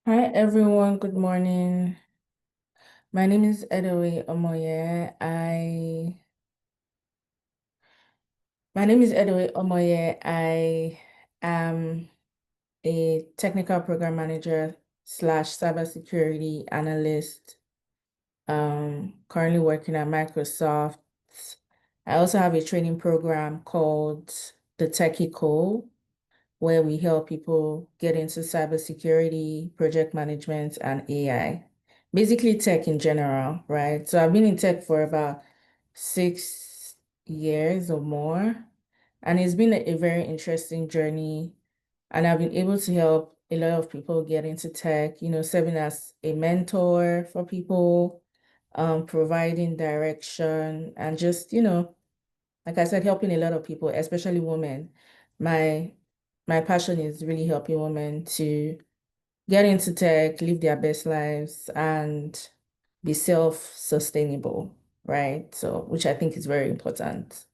Hi everyone, good morning. My name is Edoe Omoye. My name is Edoe Omoye. I am a technical program manager slash cybersecurity analyst, currently working at Microsoft. I also have a training program called the Techie Code, where we help people get into cybersecurity, project management, and AI. Basically, tech in general, right? So I've been in tech for about 6 years or more, and it's been a very interesting journey. And I've been able to help a lot of people get into tech, serving as a mentor for people, providing direction, and just, like I said, helping a lot of people, especially women. My my passion is really helping women to get into tech, live their best lives, and be self-sustainable, right? So, which I think is very important.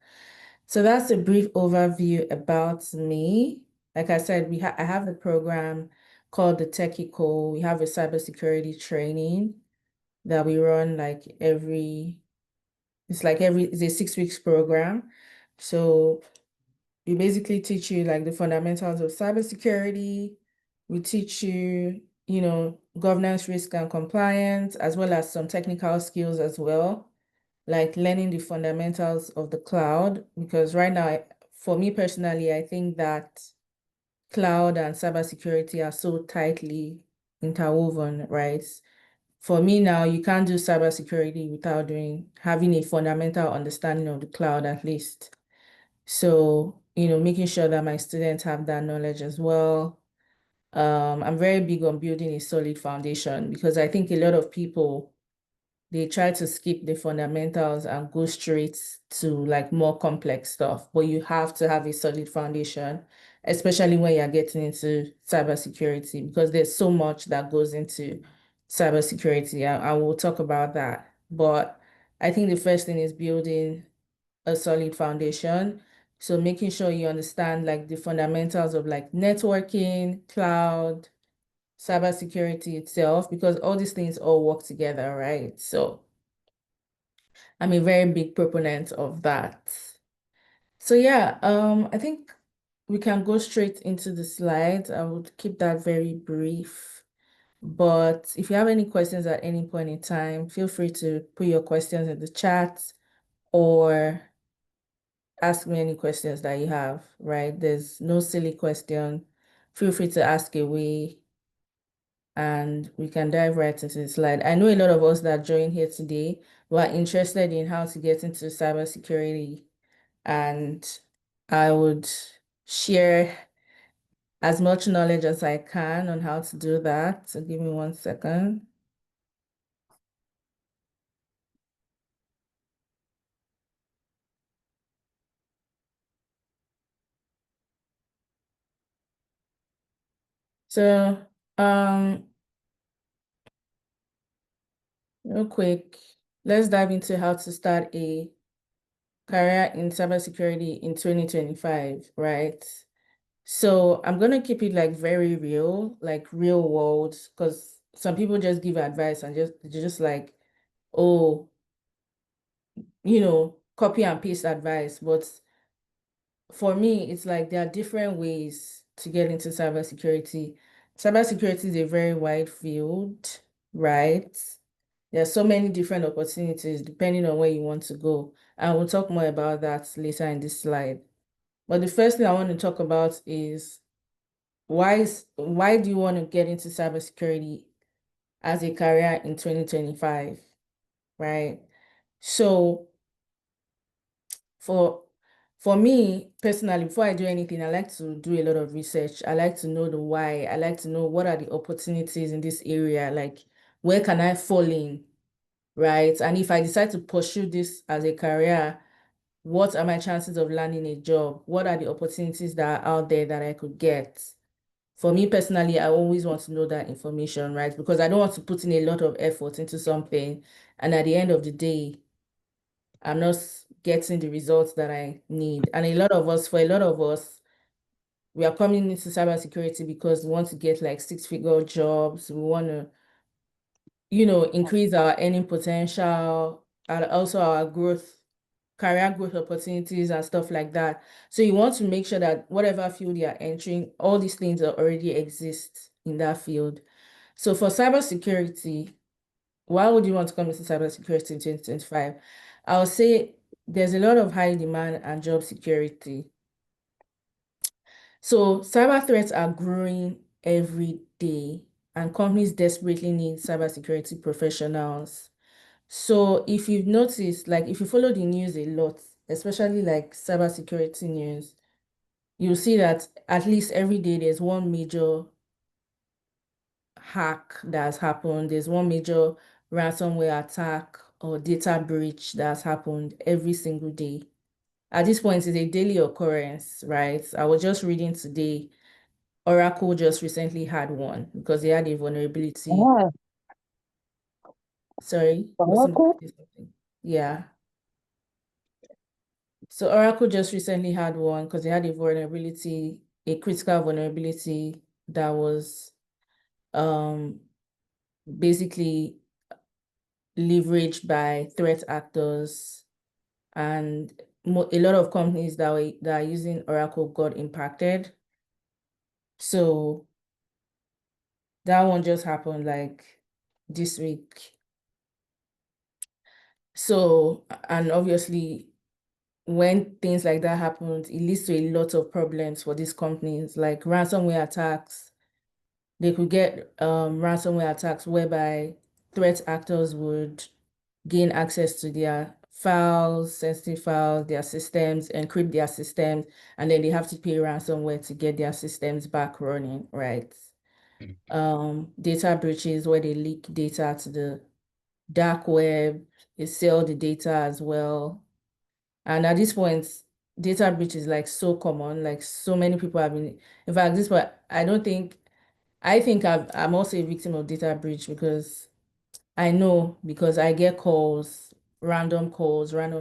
So that's a brief overview about me. Like I said, I have a program called the Techie Call. We have a cybersecurity training that we run it's a 6 weeks program. So we basically teach you like the fundamentals of cybersecurity. We teach you, governance, risk, and compliance, as well as some technical skills as well, like learning the fundamentals of the cloud. Because right now, for me personally, I think that cloud and cybersecurity are so tightly interwoven, right? For me now, you can't do cybersecurity without having a fundamental understanding of the cloud at least. So, making sure that my students have that knowledge as well. I'm very big on building a solid foundation because I think a lot of people they try to skip the fundamentals and go straight to like more complex stuff. But you have to have a solid foundation, especially when you're getting into cybersecurity, because there's so much that goes into cybersecurity. I will talk about that. But I think the first thing is building a solid foundation. So making sure you understand like the fundamentals of like networking, cloud, cybersecurity itself, because all these things all work together, right? So I'm a very big proponent of that. So yeah, I think we can go straight into the slides. I would keep that very brief. But if you have any questions at any point in time, feel free to put your questions in the chat or ask me any questions that you have, right? There's no silly question. Feel free to ask away and we can dive right into the slide. I know a lot of us that joined here today were interested in how to get into cybersecurity, and I would share as much knowledge as I can on how to do that. So give me 1 second. So, real quick, let's dive into how to start a career in cybersecurity in 2025, right? So I'm gonna keep it like very real, like real world, because some people just give advice and just like, oh, copy and paste advice. But for me, it's like there are different ways to get into cybersecurity. Cybersecurity is a very wide field, right? There are so many different opportunities depending on where you want to go. And we'll talk more about that later in this slide. But the first thing I want to talk about is why do you want to get into cybersecurity as a career in 2025, right? So for for me personally, before I do anything, I like to do a lot of research. I like to know the why. I like to know what are the opportunities in this area, like where can I fall in, right? And if I decide to pursue this as a career, what are my chances of landing a job? What are the opportunities that are out there that I could get? For me personally, I always want to know that information, right? Because I don't want to put in a lot of effort into something, and at the end of the day, I'm not getting the results that I need. And for a lot of us, we are coming into cybersecurity because we want to get like six-figure jobs. We want to, increase our earning potential and also our career growth opportunities and stuff like that. So you want to make sure that whatever field you're entering, all these things already exist in that field. So for cybersecurity, why would you want to come into cybersecurity in 2025? I'll say there's a lot of high demand and job security. So cyber threats are growing every day, and companies desperately need cybersecurity professionals. So if you've noticed, like if you follow the news a lot, especially like cybersecurity news, you'll see that at least every day there's one major hack that has happened. There's one major ransomware attack or data breach that's happened every single day. At this point, it's a daily occurrence, right? I was just reading today, Oracle just recently had one because they had a vulnerability. Yeah, Sorry, was somebody Oracle. say something? Yeah. So Oracle just recently had one because they had a vulnerability, a critical vulnerability that was basically leveraged by threat actors, and a lot of companies that are using Oracle got impacted. So that one just happened like this week. So, and obviously, when things like that happen, it leads to a lot of problems for these companies, like ransomware attacks. They could get ransomware attacks whereby threat actors would gain access to their files, sensitive files, their systems, encrypt their systems, and then they have to pay ransomware to get their systems back running, right? Data breaches where they leak data to the dark web, they sell the data as well. And at this point, data breach is like so common, like so many people have been, in fact, this one, I think I'm also a victim of data breach because I know because I get calls, random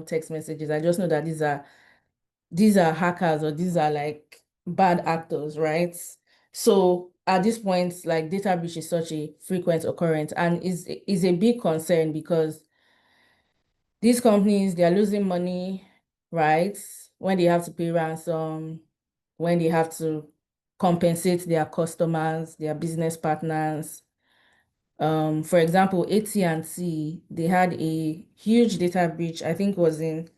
text messages. I just know that these are hackers or these are like bad actors, right? So at this point, like data breach is such a frequent occurrence and is a big concern because these companies, they are losing money, right? When they have to pay ransom, when they have to compensate their customers, their business partners. For example, AT&T, they had a huge data breach, I think was in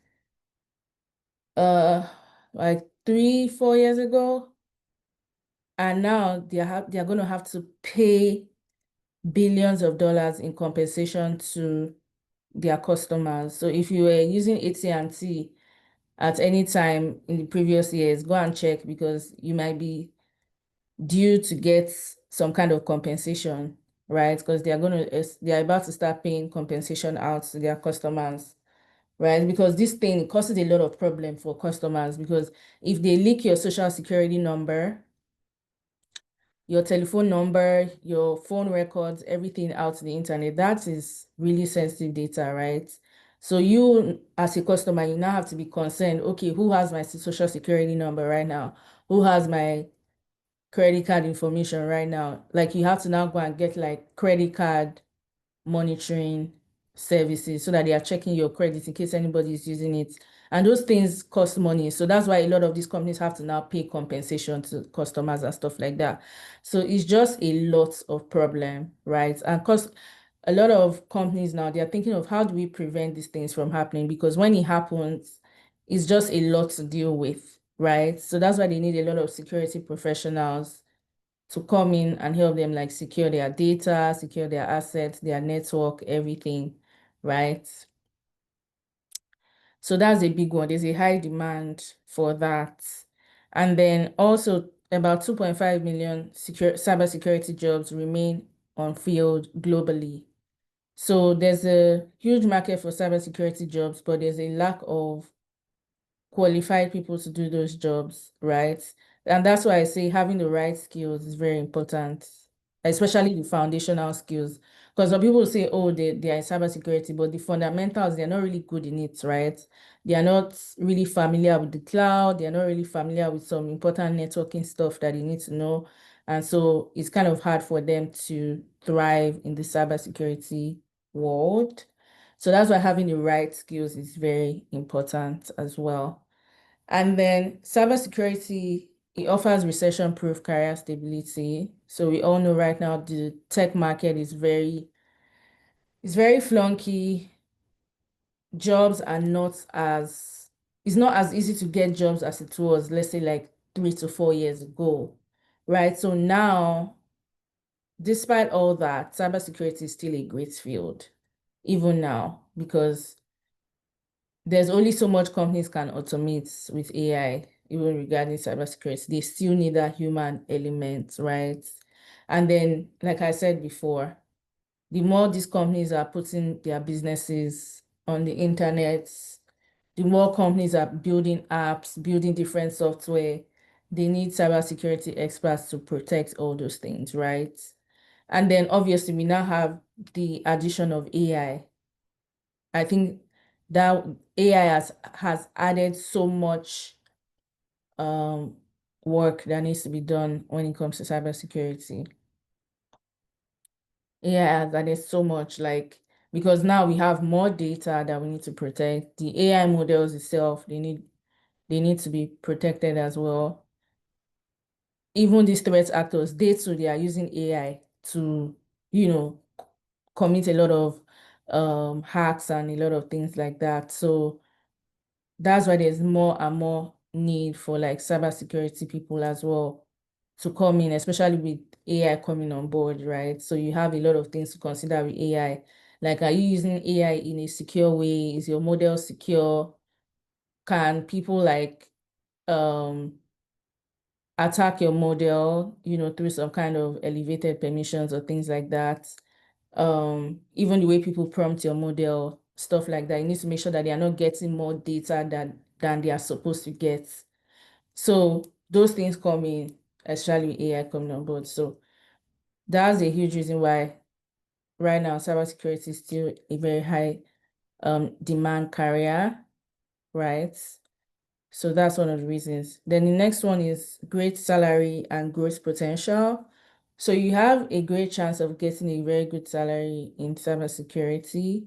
uh like 3, 4 years ago. And now they're gonna have to pay billions of dollars in compensation to their customers. So if you were using AT&T at any time in the previous years, go and check because you might be due to get some kind of compensation, right? Because they're about to start paying compensation out to their customers, right? Because this thing causes a lot of problem for customers because if they leak your social security number, your telephone number, your phone records, everything out to the internet, that is really sensitive data, right? So you, as a customer, you now have to be concerned, okay, who has my social security number right now? Who has my credit card information right now? Like you have to now go and get like credit card monitoring services so that they are checking your credit in case anybody is using it. And those things cost money. So that's why a lot of these companies have to now pay compensation to customers and stuff like that. So it's just a lot of problem, right? And because a lot of companies now, they're thinking of how do we prevent these things from happening? Because when it happens, it's just a lot to deal with, right? So that's why they need a lot of security professionals to come in and help them like secure their data, secure their assets, their network, everything, right? So that's a big one. There's a high demand for that. And then also about 2.5 million cybersecurity jobs remain unfilled globally. So there's a huge market for cybersecurity jobs, but there's a lack of qualified people to do those jobs, right? And that's why I say having the right skills is very important, especially the foundational skills. Because some people say, oh, they are in cybersecurity, but the fundamentals, they're not really good in it, right? They are not really familiar with the cloud. They're not really familiar with some important networking stuff that they need to know. And so it's kind of hard for them to thrive in the cybersecurity world. So that's why having the right skills is very important as well. And then cybersecurity, it offers recession-proof career stability. So we all know right now the tech market is very flunky. Jobs are not as it's not as easy to get jobs as it was, let's say like 3 to 4 years ago, right? So now, despite all that, cybersecurity is still a great field, even now, because there's only so much companies can automate with AI, even regarding cybersecurity. They still need that human element, right? And then, like I said before, the more these companies are putting their businesses on the internet, the more companies are building apps, building different software, they need cybersecurity experts to protect all those things, right? And then obviously we now have the addition of AI. I think that AI has added so much um work that needs to be done when it comes to cybersecurity. AI has added so much, like, because now we have more data that we need to protect. The AI models itself, they need to be protected as well. Even these threat actors, they are using AI to, you know, commit a lot of hacks and a lot of things like that. So that's why there's more and more need for like cybersecurity people as well to come in, especially with AI coming on board, right? So you have a lot of things to consider with AI. Like, are you using AI in a secure way? Is your model secure? Can people like um attack your model, through some kind of elevated permissions or things like that? Even the way people prompt your model, stuff like that, you need to make sure that they are not getting more data than they are supposed to get. So those things come in, especially with AI coming on board. So that's a huge reason why right now cybersecurity is still a very high demand career, right? So that's one of the reasons. Then the next one is great salary and growth potential. So you have a great chance of getting a very good salary in cybersecurity.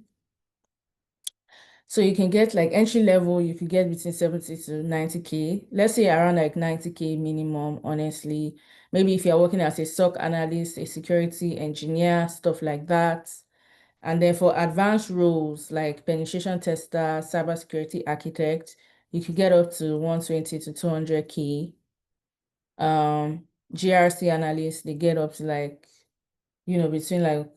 So you can get like entry level, you could get between 70 to 90K. Let's say around like 90K minimum, honestly. Maybe if you're working as a SOC analyst, a security engineer, stuff like that. And then for advanced roles like penetration tester, cybersecurity architect, you could get up to 120 to 200K. GRC analysts, they get up to like, between like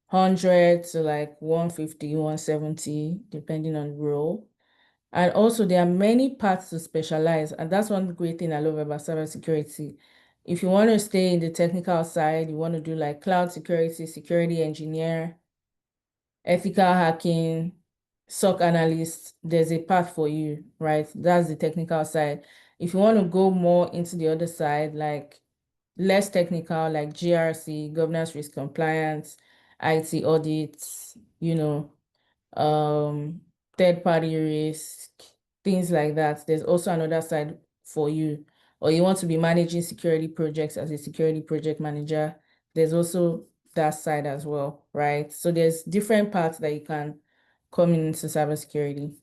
100 to like 150, 170, depending on role. And also there are many paths to specialize. And that's one great thing I love about cybersecurity. If you want to stay in the technical side, you want to do like cloud security, security engineer, ethical hacking, SOC analyst, there's a path for you, right? That's the technical side. If you want to go more into the other side, like less technical, like GRC, governance risk compliance, IT audits, um, third party risk, things like that. There's also another side for you. Or you want to be managing security projects as a security project manager, there's also that side as well, right? So there's different parts that you can come into cybersecurity.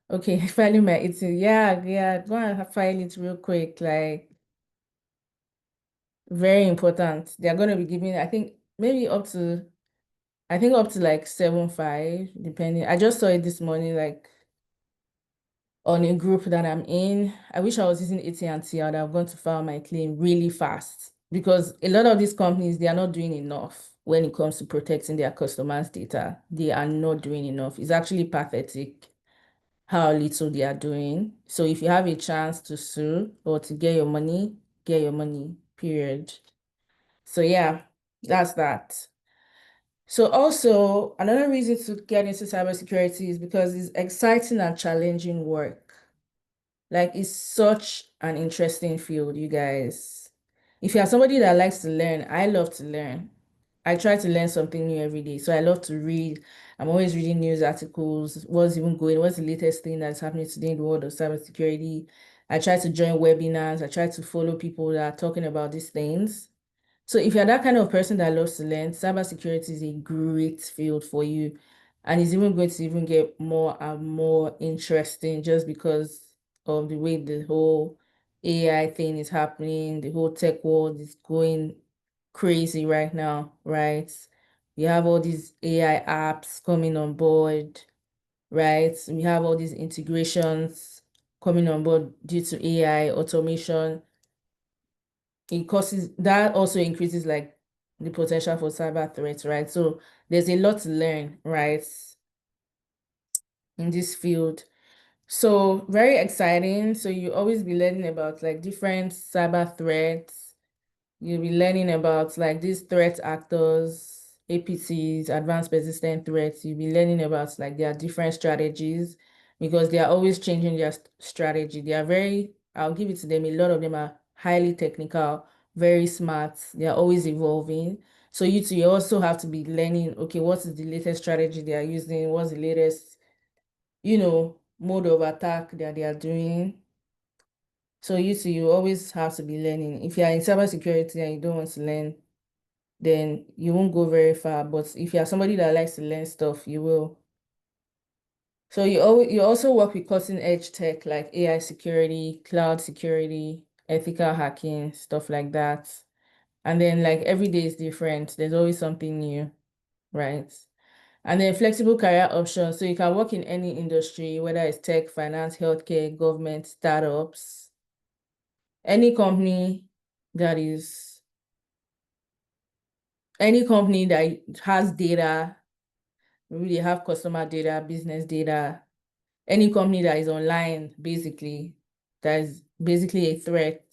Okay, filing my it. Yeah, yeah, go and file it real quick. Like, very important. They're going to be giving, I think up to like 7.5, depending. I just saw it this morning, like on a group that I'm in. I wish I was using AT&T. I would have gone to file my claim really fast because a lot of these companies, they are not doing enough when it comes to protecting their customers' data. They are not doing enough. It's actually pathetic how little they are doing. So if you have a chance to sue or to get your money, period. So yeah, that's that. So also another reason to get into cybersecurity is because it's exciting and challenging work. Like, it's such an interesting field, you guys. If you are somebody that likes to learn, I love to learn. I try to learn something new every day. So I love to read. I'm always reading news articles, what's the latest thing that's happening today in the world of cybersecurity. I try to join webinars. I try to follow people that are talking about these things. So if you're that kind of person that loves to learn, cybersecurity is a great field for you. And it's even going to even get more and more interesting just because of the way the whole AI thing is happening. The whole tech world is going crazy right now, right? We have all these AI apps coming on board, right? We have all these integrations coming on board due to AI automation. It causes that also increases like the potential for cyber threats, right? So there's a lot to learn, right, in this field. So very exciting. So you always be learning about like different cyber threats. You'll be learning about like these threat actors, APTs, advanced persistent threats. You'll be learning about like their different strategies because they are always changing their strategy. They are very, I'll give it to them, a lot of them are highly technical, very smart. They are always evolving. So you also have to be learning, okay, what is the latest strategy they are using? What's the latest, mode of attack that they are doing? So you always have to be learning. If you are in cybersecurity and you don't want to learn, then you won't go very far. But if you are somebody that likes to learn stuff, you will. So you also work with cutting edge tech like AI security, cloud security, ethical hacking, stuff like that. And then like every day is different. There's always something new, right? And then flexible career options. So you can work in any industry, whether it's tech, finance, healthcare, government, startups, any company that is any company that has data, maybe they have customer data, business data, any company that is online, basically, that is basically a threat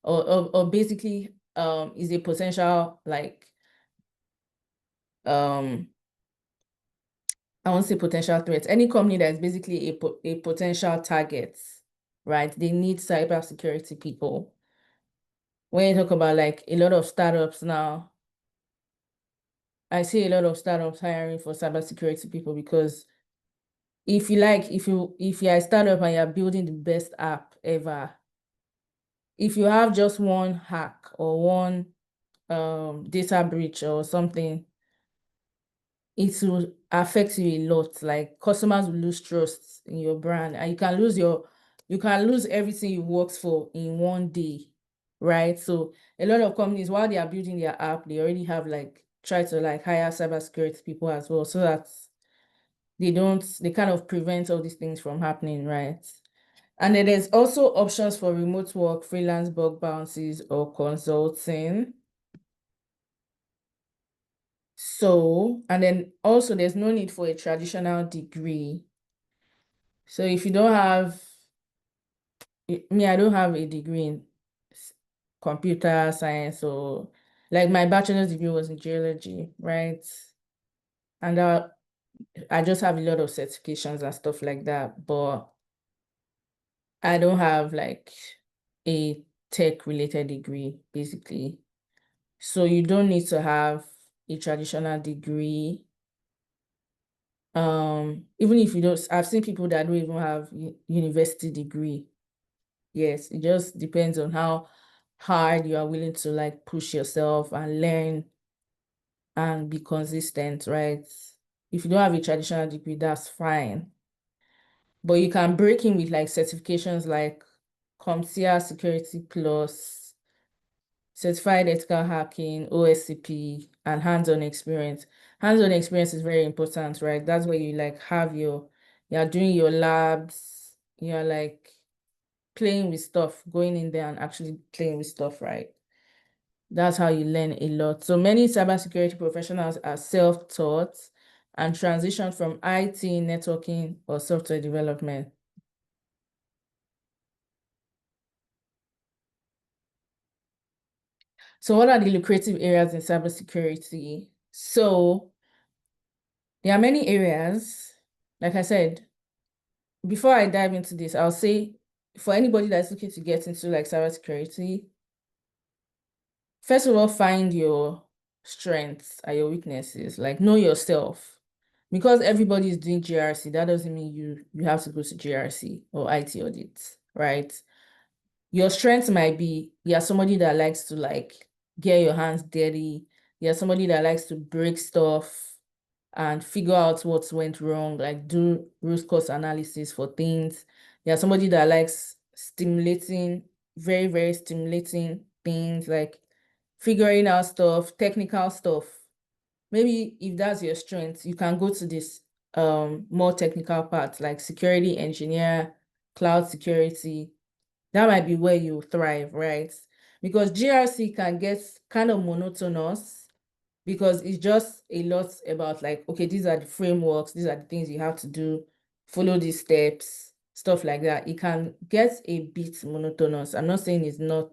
or basically is a potential like um I won't say potential threat. Any company that is basically a potential target, right? They need cybersecurity people. When you talk about like a lot of startups now, I see a lot of startups hiring for cybersecurity people because if you're a startup and you're building the best app ever, if you have just one hack or one data breach or something, it will affect you a lot. Like customers will lose trust in your brand and you can lose everything you worked for in one day, right? So a lot of companies, while they are building their app, they already have like try to like hire cybersecurity people as well so that they kind of prevent all these things from happening, right? And then there's also options for remote work, freelance bug bounties, or consulting. So, and then also there's no need for a traditional degree. So if you don't have, I don't have a degree in computer science or like my bachelor's degree was in geology, right? And I just have a lot of certifications and stuff like that, but I don't have like a tech related degree, basically. So you don't need to have a traditional degree. Even if you don't, I've seen people that don't even have university degree. Yes, it just depends on how hard you are willing to like push yourself and learn and be consistent, right? If you don't have a traditional degree, that's fine. But you can break in with like certifications like CompTIA Security Plus, Certified Ethical Hacking, OSCP, and hands-on experience. Hands-on experience is very important, right? That's where you like have you're doing your labs, you're like playing with stuff, going in there and actually playing with stuff, right? That's how you learn a lot. So many cybersecurity professionals are self-taught and transition from IT, networking, or software development. So what are the lucrative areas in cybersecurity? So there are many areas. Like I said, before I dive into this, I'll say for anybody that's looking to get into like cybersecurity, first of all, find your strengths and your weaknesses. Like know yourself. Because everybody is doing GRC, that doesn't mean you have to go to GRC or IT audits, right? Your strengths might be you're somebody that likes to like get your hands dirty. You're somebody that likes to break stuff and figure out what went wrong, like do root cause analysis for things. You're somebody that likes stimulating, very, very stimulating things, like figuring out stuff, technical stuff. Maybe if that's your strength, you can go to this more technical part, like security engineer, cloud security. That might be where you thrive, right? Because GRC can get kind of monotonous because it's just a lot about like, okay, these are the frameworks, these are the things you have to do, follow these steps, stuff like that. It can get a bit monotonous. I'm not saying it's not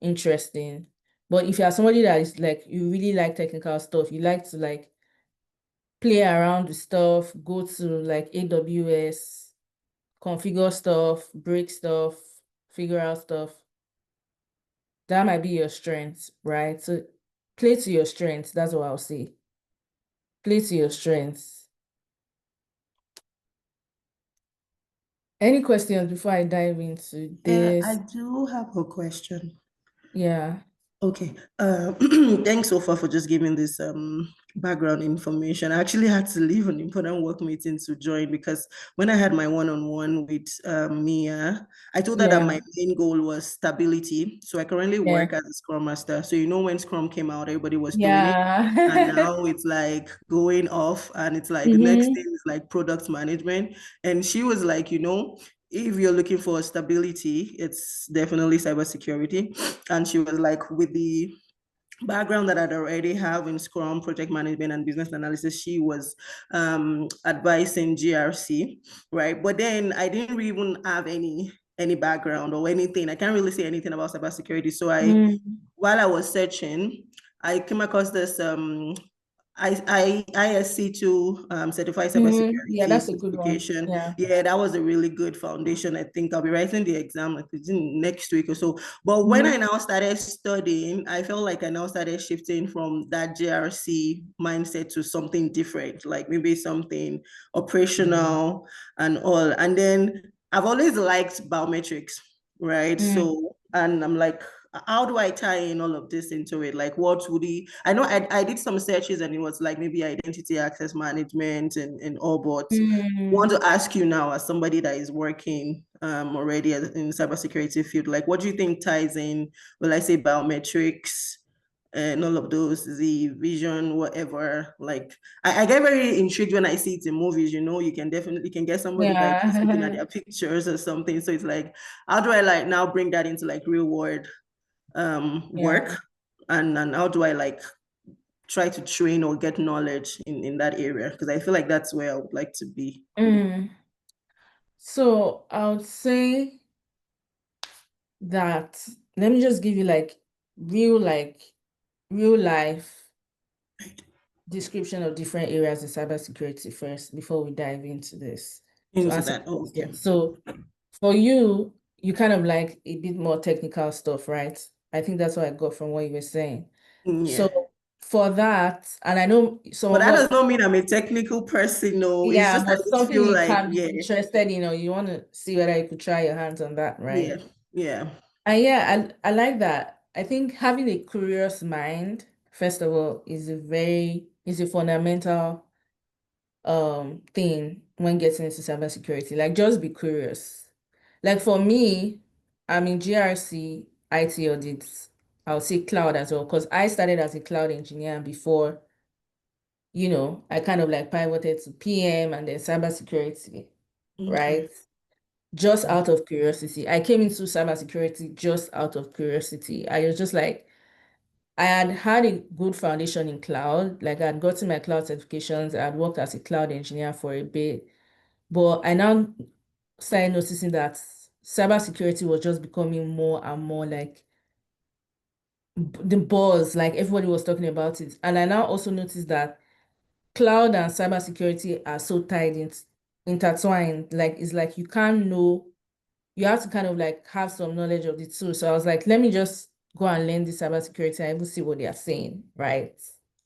interesting, but if you are somebody that is like, you really like technical stuff, you like to like play around with stuff, go to like AWS, configure stuff, break stuff, figure out stuff, that might be your strength, right? So play to your strengths. That's what I'll say. Play to your strengths. Any questions before I dive into I this? do have a question. Yeah. Okay. Thanks so far for just giving this background information. I actually had to leave an important work meeting to join because when I had my one-on-one with Mia, I told her that Yeah. my main goal was stability. So I currently Yeah. work as a Scrum Master. So you know when Scrum came out, everybody was doing it. And Yeah. now it's like going off, and it's like the next thing Mm-hmm. is like product management. And she was like, if you're looking for stability, it's definitely cybersecurity. And she was like, with the background that I'd already have in Scrum, project management, and business analysis, she was advising GRC, right? But then I didn't even have any background or anything. I can't really say anything about cybersecurity. So Mm-hmm. while I was searching, I came across this ISC2 certified Yeah, cybersecurity that's a good one. certification. Yeah. Yeah, that was a really good foundation. I think I'll be writing the exam like next week or so. But when I Mm-hmm. now started studying, I felt like I now started shifting from that JRC mindset to something different, like maybe something operational and all. And then I've always liked biometrics, right? Mm. So, and I'm like, how do I tie in all of this into it? Like, what would he? I know I did some searches and it was like maybe identity access management and all, but I want Mm. to ask you now, as somebody that is working already in the cybersecurity field, like, what do you think ties in? Will I say biometrics? And all of those, the vision, whatever. Like, I get very intrigued when I see it in movies. You can definitely can get somebody by just looking at Yeah. their pictures or something. So it's like, how do I like now bring that into like real world Yeah. work, and how do I like try to train or get knowledge in that area, because I feel like that's where I would like to be. Mm. So I would say that let me just give you like real life description of different areas in cybersecurity first before we dive into this to Into answer that. the Oh, okay. question. So for you, you kind of like a bit more technical stuff, right? I think that's what I got from what you were saying. Yeah, So for that, and I know some but of that us, does not mean I'm a technical person. No, it's yeah, just I but just something feel you like, can be yeah, interested in, or you want to see whether you could try your hands on that, yeah, right? yeah. And yeah, I like that. I think having a curious mind, first of all, is a fundamental thing when getting into cybersecurity. Like just be curious. Like for me, I'm in GRC IT audits. I'll say cloud as well, because I started as a cloud engineer before, I kind of like pivoted to PM and then cybersecurity, Okay. right? Just out of curiosity. I came into cybersecurity just out of curiosity. I was just like, I had a good foundation in cloud. Like I had gotten my cloud certifications. I had worked as a cloud engineer for a bit. But I now started noticing that cybersecurity was just becoming more and more like the buzz, like everybody was talking about it. And I now also noticed that cloud and cybersecurity are so tied in, intertwined. Like it's like you can't know you have to kind of like have some knowledge of the tool. So I was like, let me just go and learn the cybersecurity and even see what they are saying, right?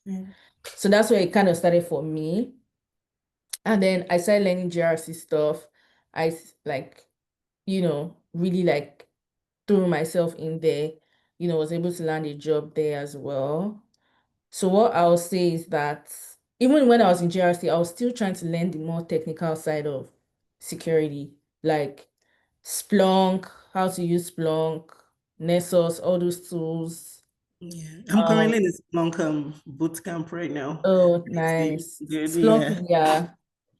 Mm. So that's where it kind of started for me. And then I started learning GRC stuff. Like, really like threw myself in there, was able to land a job there as well. So what I'll say is that even when I was in GRC, I was still trying to learn the more technical side of security, like Splunk, how to use Splunk, Nessus, all those tools. Yeah, I'm Um, currently in this long boot camp right now. oh, Crazy. nice. Good, Splunk, yeah. yeah.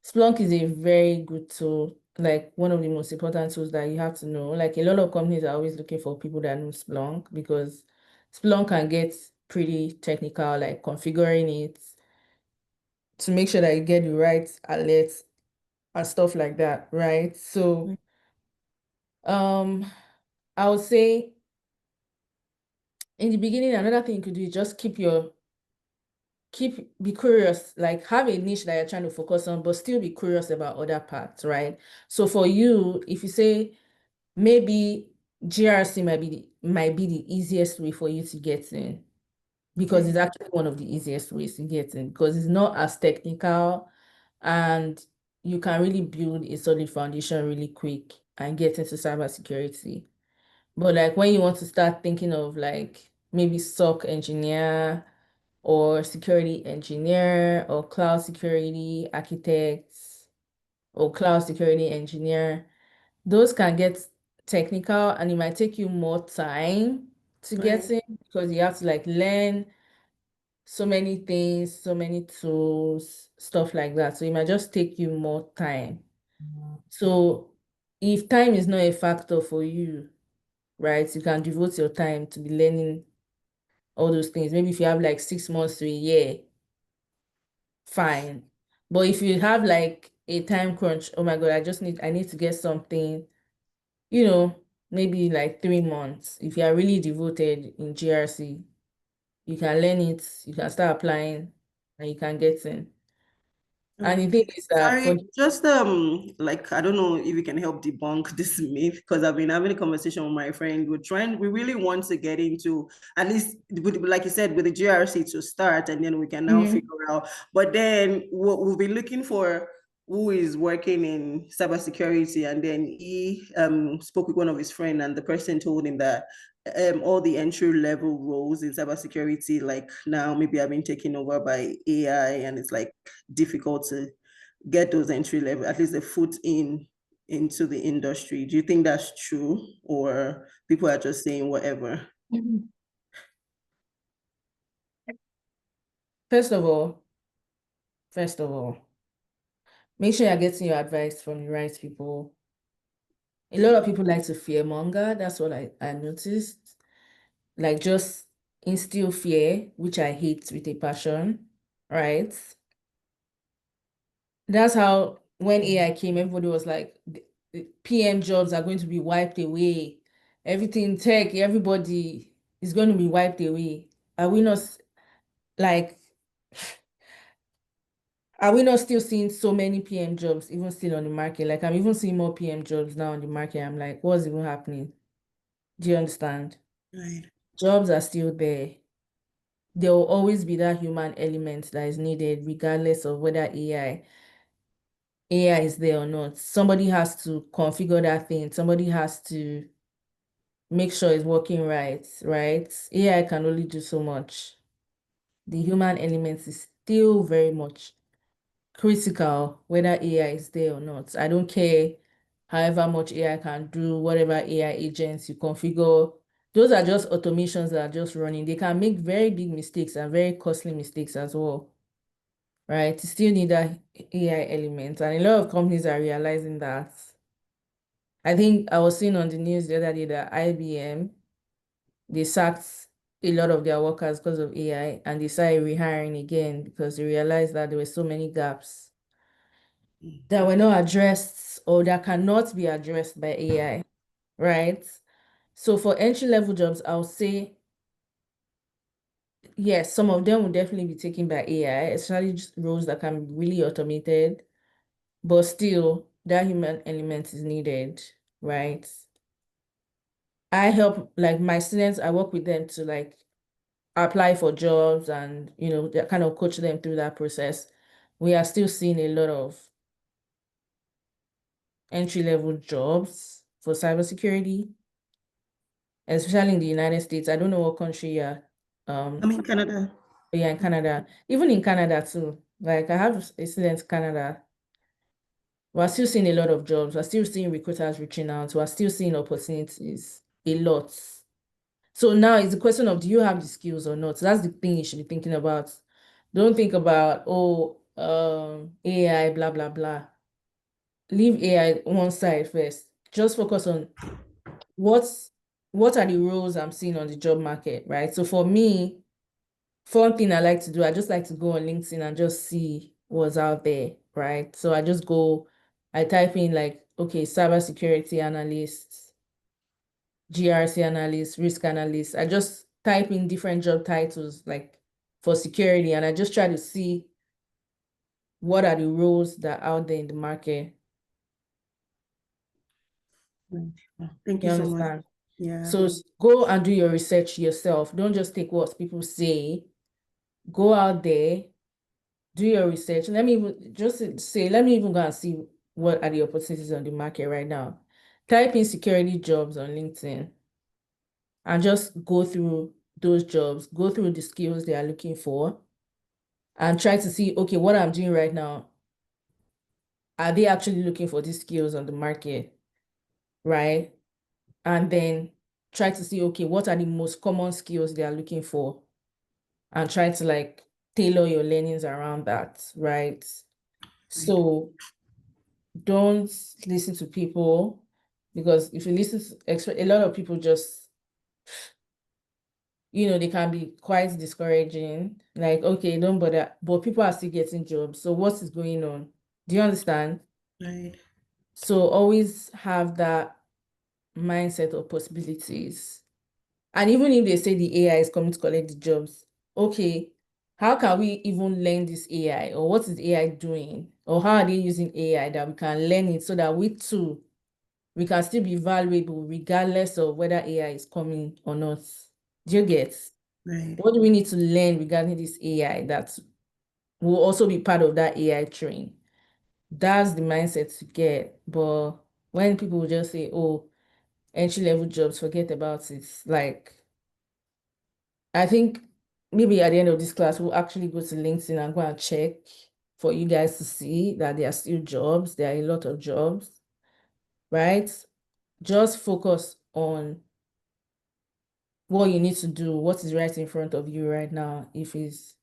Splunk is a very good tool, like one of the most important tools that you have to know. Like a lot of companies are always looking for people that know Splunk because Splunk can get pretty technical, like configuring it to make sure that you get the right alerts and stuff like that, right? So, um, I would say in the beginning, another thing you could do is just be curious, like have a niche that you're trying to focus on, but still be curious about other parts, right? So for you, if you say maybe GRC might be the easiest way for you to get in, because it's Okay. actually one of the easiest ways to get in, because it's not as technical and you can really build a solid foundation really quick and get into cybersecurity. But like when you want to start thinking of like maybe SOC engineer or security engineer or cloud security architects or cloud security engineer, those can get technical and it might take you more time to get Right. in because you have to like learn so many things, so many tools, stuff like that. So it might just take you more time. So if time is not a factor for you, right, you can devote your time to be learning all those things. Maybe if you have like 6 months to a year, fine. But if you have like a time crunch, oh my God, I need to get something, you know, maybe like 3 months. If you are really devoted in GRC, you can learn it, you can start applying, and you can get in. And the thing Okay. is that for Sorry, just like I don't know if you can help debunk this myth because I've been having a conversation with my friend. We really want to get into at least like you said with the GRC to start and then we can now Mhm. figure out. But then we'll be looking for who is working in cybersecurity and then he spoke with one of his friends and the person told him that all the entry level roles in cybersecurity like now maybe have been taken over by AI and it's like difficult to get those entry level, at least a foot into the industry. Do you think that's true, or people are just saying whatever? Mhm. First of all, first of all, make sure you're getting your advice from the right people. A lot of people like to fear monger. That's what I noticed. Like just instill fear, which I hate with a passion, right? That's how when AI came, everybody was like, the PM jobs are going to be wiped away. Everything tech, everybody is going to be wiped away. Are we not like, are we not still seeing so many PM jobs even still on the market? Like I'm even seeing more PM jobs now on the market. I'm like, what's even happening? Do you understand? Right. Jobs are still there. There will always be that human element that is needed, regardless of whether AI is there or not. Somebody has to configure that thing. Somebody has to make sure it's working right, right? AI can only do so much. The human element is still very much critical, whether AI is there or not. I don't care however much AI can do, whatever AI agents you configure. Those are just automations that are just running. They can make very big mistakes and very costly mistakes as well, right? You still need that AI element. And a lot of companies are realizing that. I think I was seeing on the news the other day that IBM, they sacked a lot of their workers because of AI and they started rehiring again because they realized that there were so many gaps that were not addressed or that cannot be addressed by AI, right? So for entry-level jobs, I'll say yes, some of them will definitely be taken by AI, especially just roles that can be really automated, but still that human element is needed, right? I help like my students, I work with them to like apply for jobs and that kind of coach them through that process. We are still seeing a lot of entry-level jobs for cybersecurity, especially in the United States. I don't know what country you're I'm in Canada. yeah, in Canada. Even in Canada too. Like I have a student in Canada. We're still seeing a lot of jobs. We're still seeing recruiters reaching out. We're still seeing opportunities a lot. So now it's a question of, do you have the skills or not? So that's the thing you should be thinking about. Don't think about, oh, AI, blah, blah, blah. Leave AI one side first. Just focus on what's what are the roles I'm seeing on the job market, right? So for me, fun thing I like to do, I just like to go on LinkedIn and just see what's out there, right? So I just go, I type in like, okay, cybersecurity analyst, GRC analyst, risk analyst. I just type in different job titles like for security, and I just try to see what are the roles that are out there in the market. Right. Oh, thank you You so much. understand? Yeah. So go and do your research yourself. Don't just take what people say. Go out there, do your research. Let me even just say, let me even go and see what are the opportunities on the market right now. Type in security jobs on LinkedIn and just go through those jobs, go through the skills they are looking for, and try to see, okay, what I'm doing right now, are they actually looking for these skills on the market, right? And then try to see, okay, what are the most common skills they are looking for, and try to like tailor your learnings around that, right? Right. So don't listen to people, because if you listen to a lot of people just, they can be quite discouraging. Like, okay, don't bother, but people are still getting jobs. So what is going on? Do you understand? Right. So always have that mindset of possibilities. And even if they say the AI is coming to collect the jobs, okay, how can we even learn this AI? Or what is AI doing? Or how are they using AI that we can learn it so that we too, we can still be valuable regardless of whether AI is coming or not. Do you get? Right. What do we need to learn regarding this AI that will also be part of that AI train? That's the mindset to get. But when people just say, oh, entry-level jobs, forget about it. Like, I think maybe at the end of this class, we'll actually go to LinkedIn and go and check for you guys to see that there are still jobs. There are a lot of jobs, right? Just focus on what you need to do, what is right in front of you right now. If it's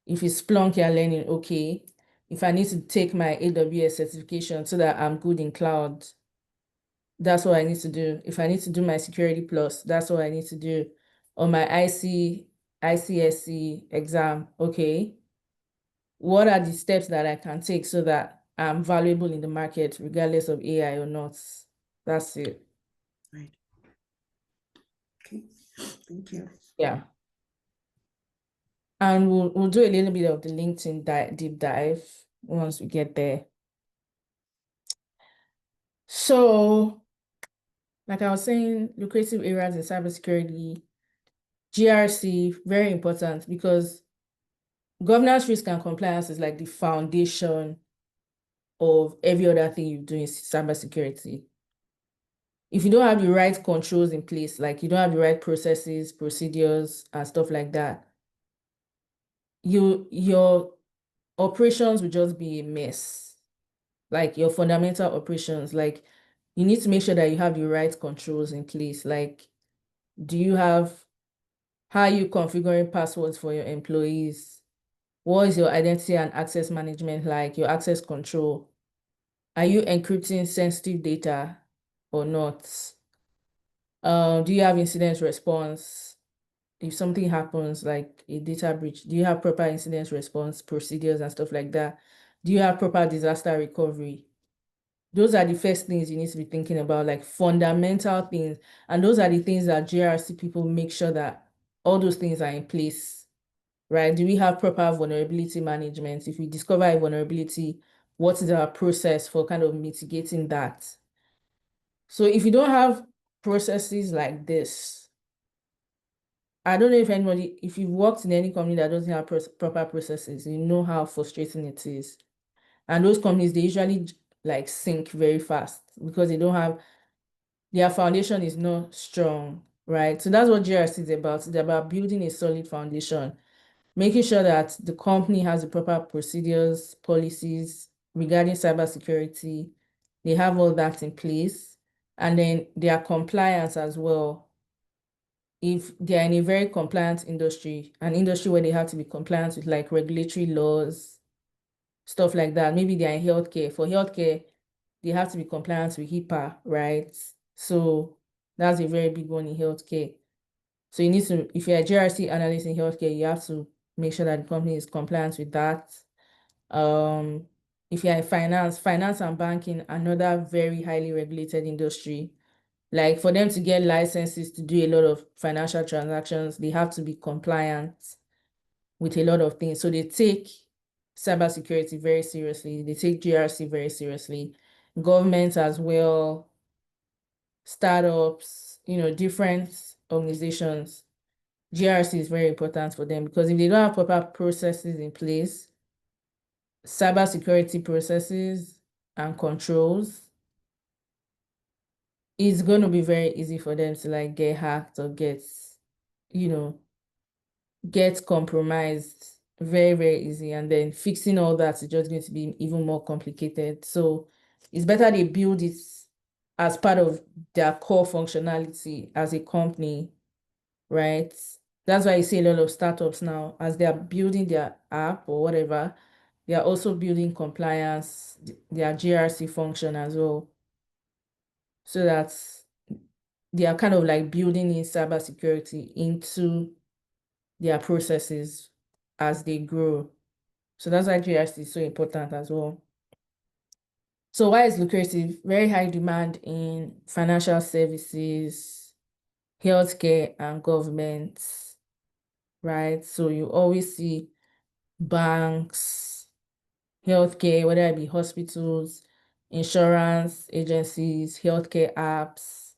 Splunk you're learning, okay. If I need to take my AWS certification so that I'm good in cloud, that's what I need to do. If I need to do my Security Plus, that's what I need to do. Or my ICSC exam, okay. What are the steps that I can take so that I'm valuable in the market, regardless of AI or not? That's it. Right. Okay. Thank you. Yeah. And we'll do a little bit of the LinkedIn deep dive once we get there. So, like I was saying, lucrative areas in cybersecurity, GRC, very important because governance, risk, and compliance is like the foundation of every other thing you do in cybersecurity. If you don't have the right controls in place, like you don't have the right processes, procedures, and stuff like that, your operations will just be a mess. Like your fundamental operations, like you need to make sure that you have the right controls in place. Like, how are you configuring passwords for your employees? What is your identity and access management like, your access control? Are you encrypting sensitive data or not? Do you have incident response? If something happens like a data breach, do you have proper incident response procedures and stuff like that? Do you have proper disaster recovery? Those are the first things you need to be thinking about, like fundamental things. And those are the things that GRC people make sure that all those things are in place, right? Do we have proper vulnerability management? If we discover a vulnerability, what is our process for kind of mitigating that? So if you don't have processes like this, I don't know if anybody, if you've worked in any company that doesn't have proper processes, you know how frustrating it is. And those companies, they usually like sink very fast because they don't have, their foundation is not strong, right? So that's what GRC is about. It's about building a solid foundation, making sure that the company has the proper procedures, policies regarding cybersecurity. They have all that in place. And then their compliance as well. If they're in a very compliant industry, an industry where they have to be compliant with like regulatory laws, stuff like that. Maybe they're in healthcare. For healthcare, they have to be compliant with HIPAA, right? So that's a very big one in healthcare. So you need to, if you're a GRC analyst in healthcare, you have to make sure that the company is compliant with that. Um, if you're in finance and banking, another very highly regulated industry. Like for them to get licenses to do a lot of financial transactions, they have to be compliant with a lot of things. So they take cybersecurity very seriously. They take GRC very seriously. Governments as well, startups, different organizations. GRC is very important for them because if they don't have proper processes in place, cybersecurity processes and controls, it's going to be very easy for them to like get hacked or you know, get compromised very, very easy. And then fixing all that is just going to be even more complicated. So it's better they build it as part of their core functionality as a company, right? That's why you see a lot of startups now, as they are building their app or whatever, they are also building compliance, their GRC function as well. So that they are kind of like building in cybersecurity into their processes as they grow. So that's why GRC is so important as well. So why is lucrative? Very high demand in financial services, healthcare, and government, right? So you always see banks, healthcare, whether it be hospitals, insurance agencies, healthcare apps,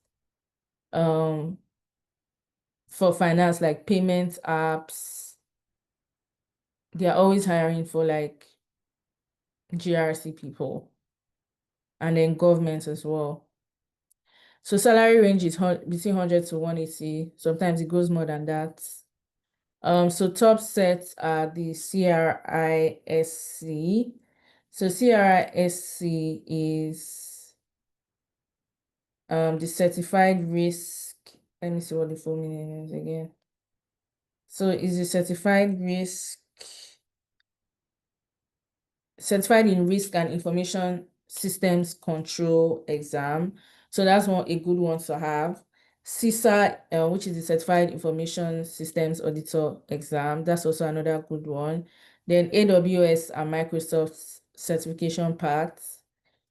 for finance, like payment apps, they're always hiring for like GRC people, and then governments as well. So salary range is between 100 to 180. Sometimes it goes more than that. So top sets are the CRISC. So CRISC is the certified risk. Let me see what the full meaning is again. So it's a certified in risk and information systems control exam. So that's a good one to have. CISA, which is the Certified Information Systems Auditor exam. That's also another good one. Then AWS and Microsoft's certification paths.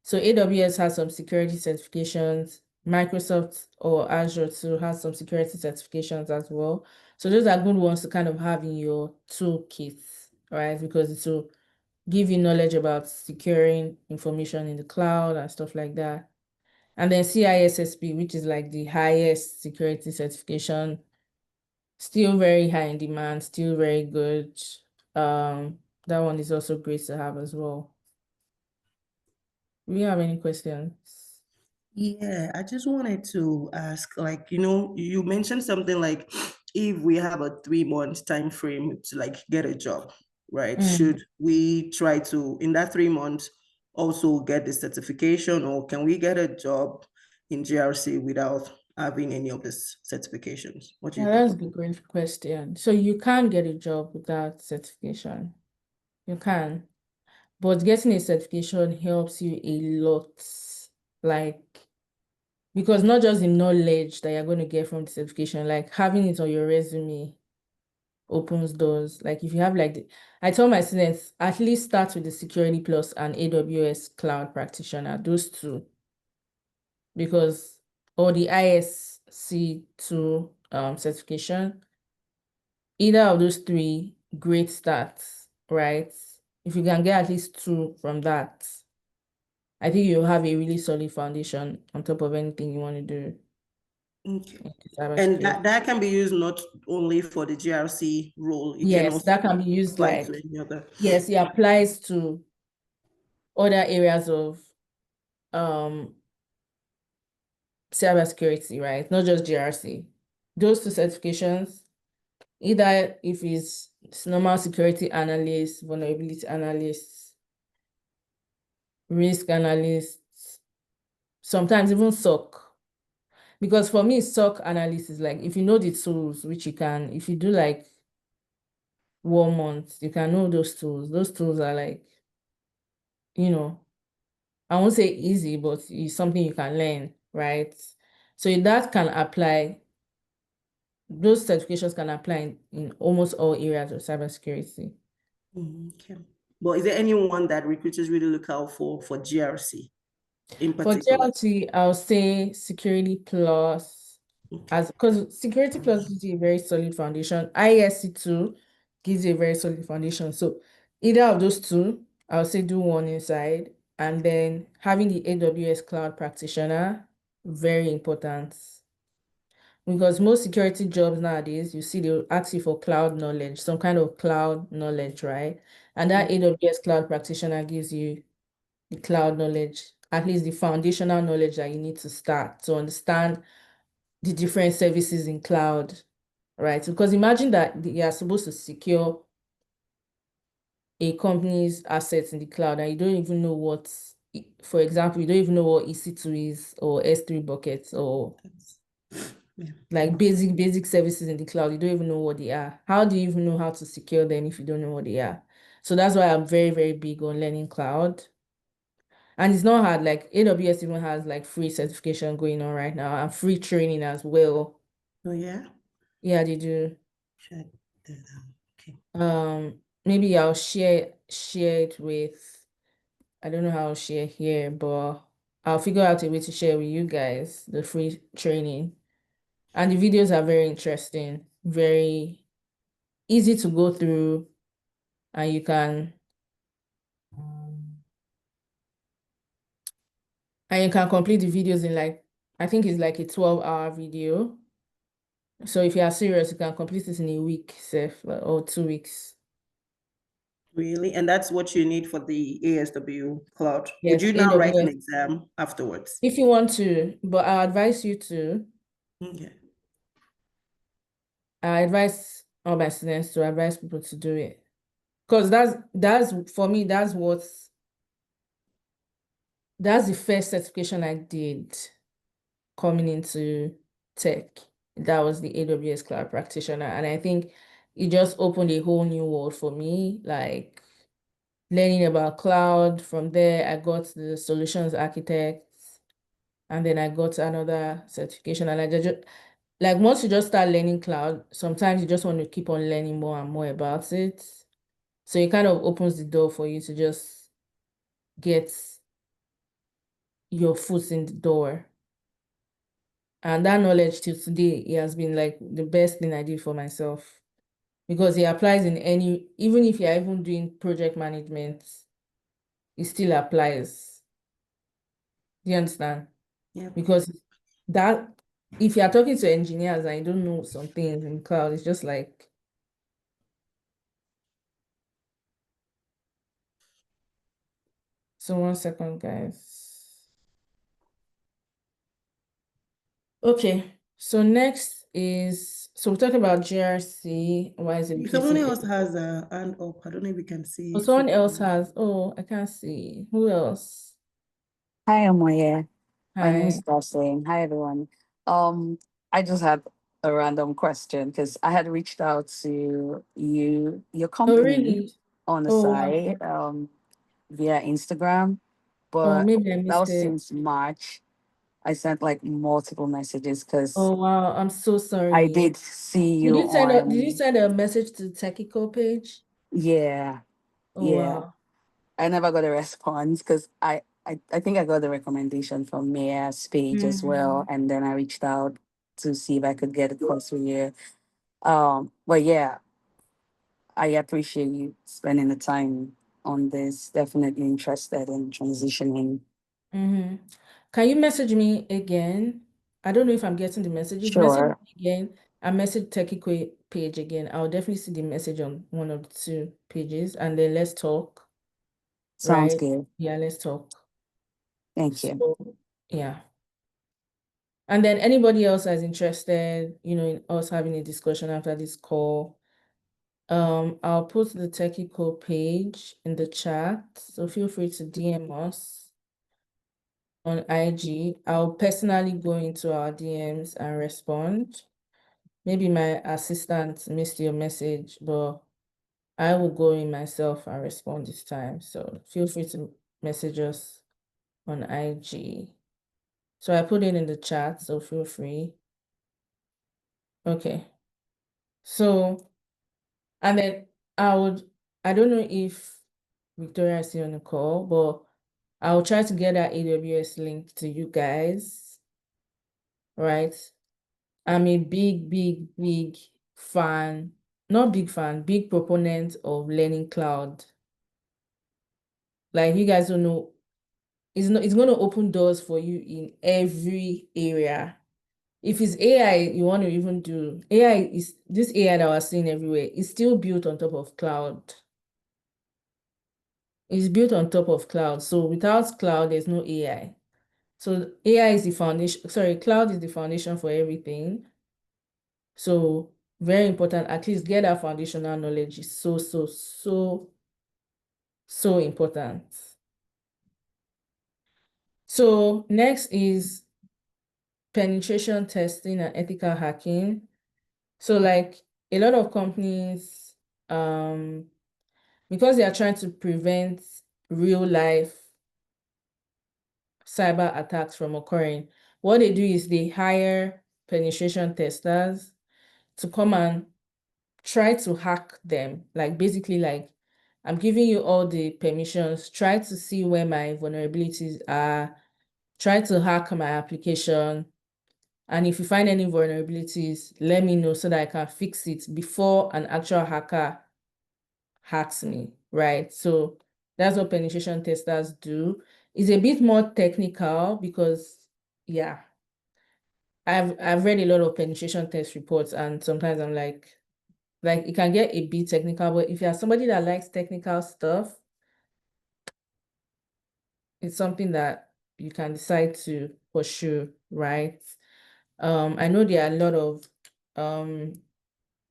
So AWS has some security certifications. Microsoft or Azure too has some security certifications as well. So those are good ones to kind of have in your toolkit, right? Because it will give you knowledge about securing information in the cloud and stuff like that. And then CISSP, which is like the highest security certification, still very high in demand, still very good. That one is also great to have as well. Do you have any questions? Yeah, I just wanted to ask, like, you mentioned something like if we have a 3 month time frame to like get a job, right? Mm. Should we try to, in that 3 months, also get the certification, or can we get a job in GRC without having any of these certifications? What do you Yeah, think? that's a great question. So you can get a job without certification. You can. But getting a certification helps you a lot. Like, because not just the knowledge that you're going to get from the certification, like having it on your resume opens doors. Like if you have I tell my students, at least start with the Security Plus and AWS Cloud Practitioner, those two, because, or the ISC2 certification, either of those three, great starts, right? If you can get at least two from that, I think you have a really solid foundation on top of anything you want to do Okay. in And cybersecurity. that can be used not only for the GRC role, it can Yes, also that can be used apply to like, any other. yes, it applies to other areas of um cybersecurity, right? Not just GRC. Those two certifications, either if it's normal security analyst, vulnerability analyst, risk analyst, sometimes even SOC. Because for me, SOC analyst is like if you know the tools, which you can, if you do like 1 month, you can know those tools. Those tools are like, you know, I won't say easy, but it's something you can learn, right? So that can apply, those certifications can apply in almost all areas of cybersecurity. Okay. But is there anyone that recruiters really look out for GRC in For particular? GLT, I'll say Security Plus, Okay. as because Security Plus gives you a very solid foundation. ISC 2 gives you a very solid foundation. So either of those two, I'll say do one inside. And then having the AWS Cloud Practitioner, very important. Because most security jobs nowadays, you see they'll ask you for cloud knowledge, some kind of cloud knowledge, right? And that AWS Cloud Practitioner gives you the cloud knowledge, at least the foundational knowledge that you need to start to understand the different services in cloud, right? Because imagine that you are supposed to secure a company's assets in the cloud and you don't even know what, for example, you don't even know what EC2 is or S3 buckets or Yeah. like basic services in the cloud. You don't even know what they are. How do you even know how to secure them if you don't know what they are? So that's why I'm very, very big on learning cloud. And it's not hard, like AWS even has like free certification going on right now and free training as well. Oh yeah. Yeah, they do. Check that out. Okay. Maybe I'll share it with, I don't know how I'll share here, but I'll figure out a way to share with you guys the free training. And the videos are very interesting, very easy to go through, and you can complete the videos in like, I think it's like a 12-hour video. So if you are serious, you can complete it in a week, say, or 2 weeks. Really? And that's what you need for the ASW cloud. Would Yes, you now write an AWS. exam afterwards? If you want to, but Okay. I advise all my students to advise people to do it. Because that's for me, that's the first certification I did coming into tech. That was the AWS Cloud Practitioner. And I think it just opened a whole new world for me, like learning about cloud. From there, I got the solutions architect, and then I got another certification. And I just like once you just start learning cloud, sometimes you just want to keep on learning more and more about it. So it kind of opens the door for you to just get your foot in the door. And that knowledge till today, it has been like the best thing I did for myself because it applies in any, even if you're even doing project management, it still applies. Do you understand? Yeah. Because that, if you're talking to engineers and you don't know some things in cloud, it's just like, so 1 second, guys. Okay, so next is, so we're talking about GRC. Why is it Someone basic? else has a hand up. I don't know if you can Oh, see it. someone else has, oh, I can't see. Who else? Hi, Amoye. My name is Hi. Darcy. Hi, everyone. Um, I just had a random question because I had reached out to your Oh, company really? on the Oh, wow. site via Instagram, Oh, but maybe I that missed was it. since March. I sent like multiple messages because Oh, wow. I'm so I sorry. did see Did you you on. send a message to the Technical page? Yeah, Oh, yeah. wow. I never got a response because I think I got the recommendation from Mayor's page as well. Hmm. And then I reached out to see if I could get a course with you. But yeah, I appreciate you spending the time on this. Definitely interested in transitioning. Can you message me again? I don't know if I'm getting the messages. Message Sure. me again and message Techie page again. I'll definitely see the message on one of the two pages, and then let's talk. Sounds Right? good. Yeah, let's talk. Thank you. So, yeah. And then anybody else that's interested, in us having a discussion after this call, I'll put the Techie page in the chat. So feel free to DM us on IG. I'll personally go into our DMs and respond. Maybe my assistant missed your message, but I will go in myself and respond this time. So feel free to message us on IG. So I put it in the chat, so feel free. Okay. So, and then I don't know if Victoria is still on the call, but I'll try to get that AWS link to you guys, right? I'm a big fan, not big fan, big proponent of learning cloud. Like you guys don't know, it's going to open doors for you in every area. If it's AI, you want to even do AI is this AI that we're seeing everywhere is still built on top of cloud. It's built on top of cloud. So without cloud, there's no AI. So AI is the foundation. Sorry, cloud is the foundation for everything. So very important. At least get that foundational knowledge is so important. So next is penetration testing and ethical hacking. So like a lot of companies, because they are trying to prevent real life cyber attacks from occurring, what they do is they hire penetration testers to come and try to hack them. Like basically like, I'm giving you all the permissions, try to see where my vulnerabilities are, try to hack my application. And if you find any vulnerabilities, let me know so that I can fix it before an actual hacker hacks me, right? So that's what penetration testers do. It's a bit more technical because, yeah, I've read a lot of penetration test reports, and sometimes I'm like it can get a bit technical, but if you're somebody that likes technical stuff, it's something that you can decide to pursue, right? I know there are a lot of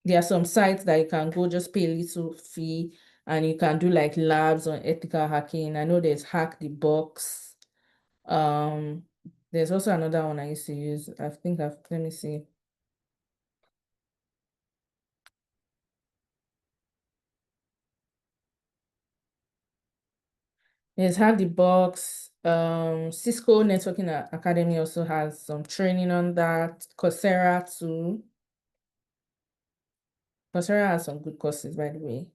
there are some sites that you can go just pay a little fee and you can do like labs on ethical hacking. I know there's Hack the Box. There's also another one I used to use. Let me see. There's Hack the Box. Cisco Networking Academy also has some training on that. Coursera too. Coursera has some good courses, by the way.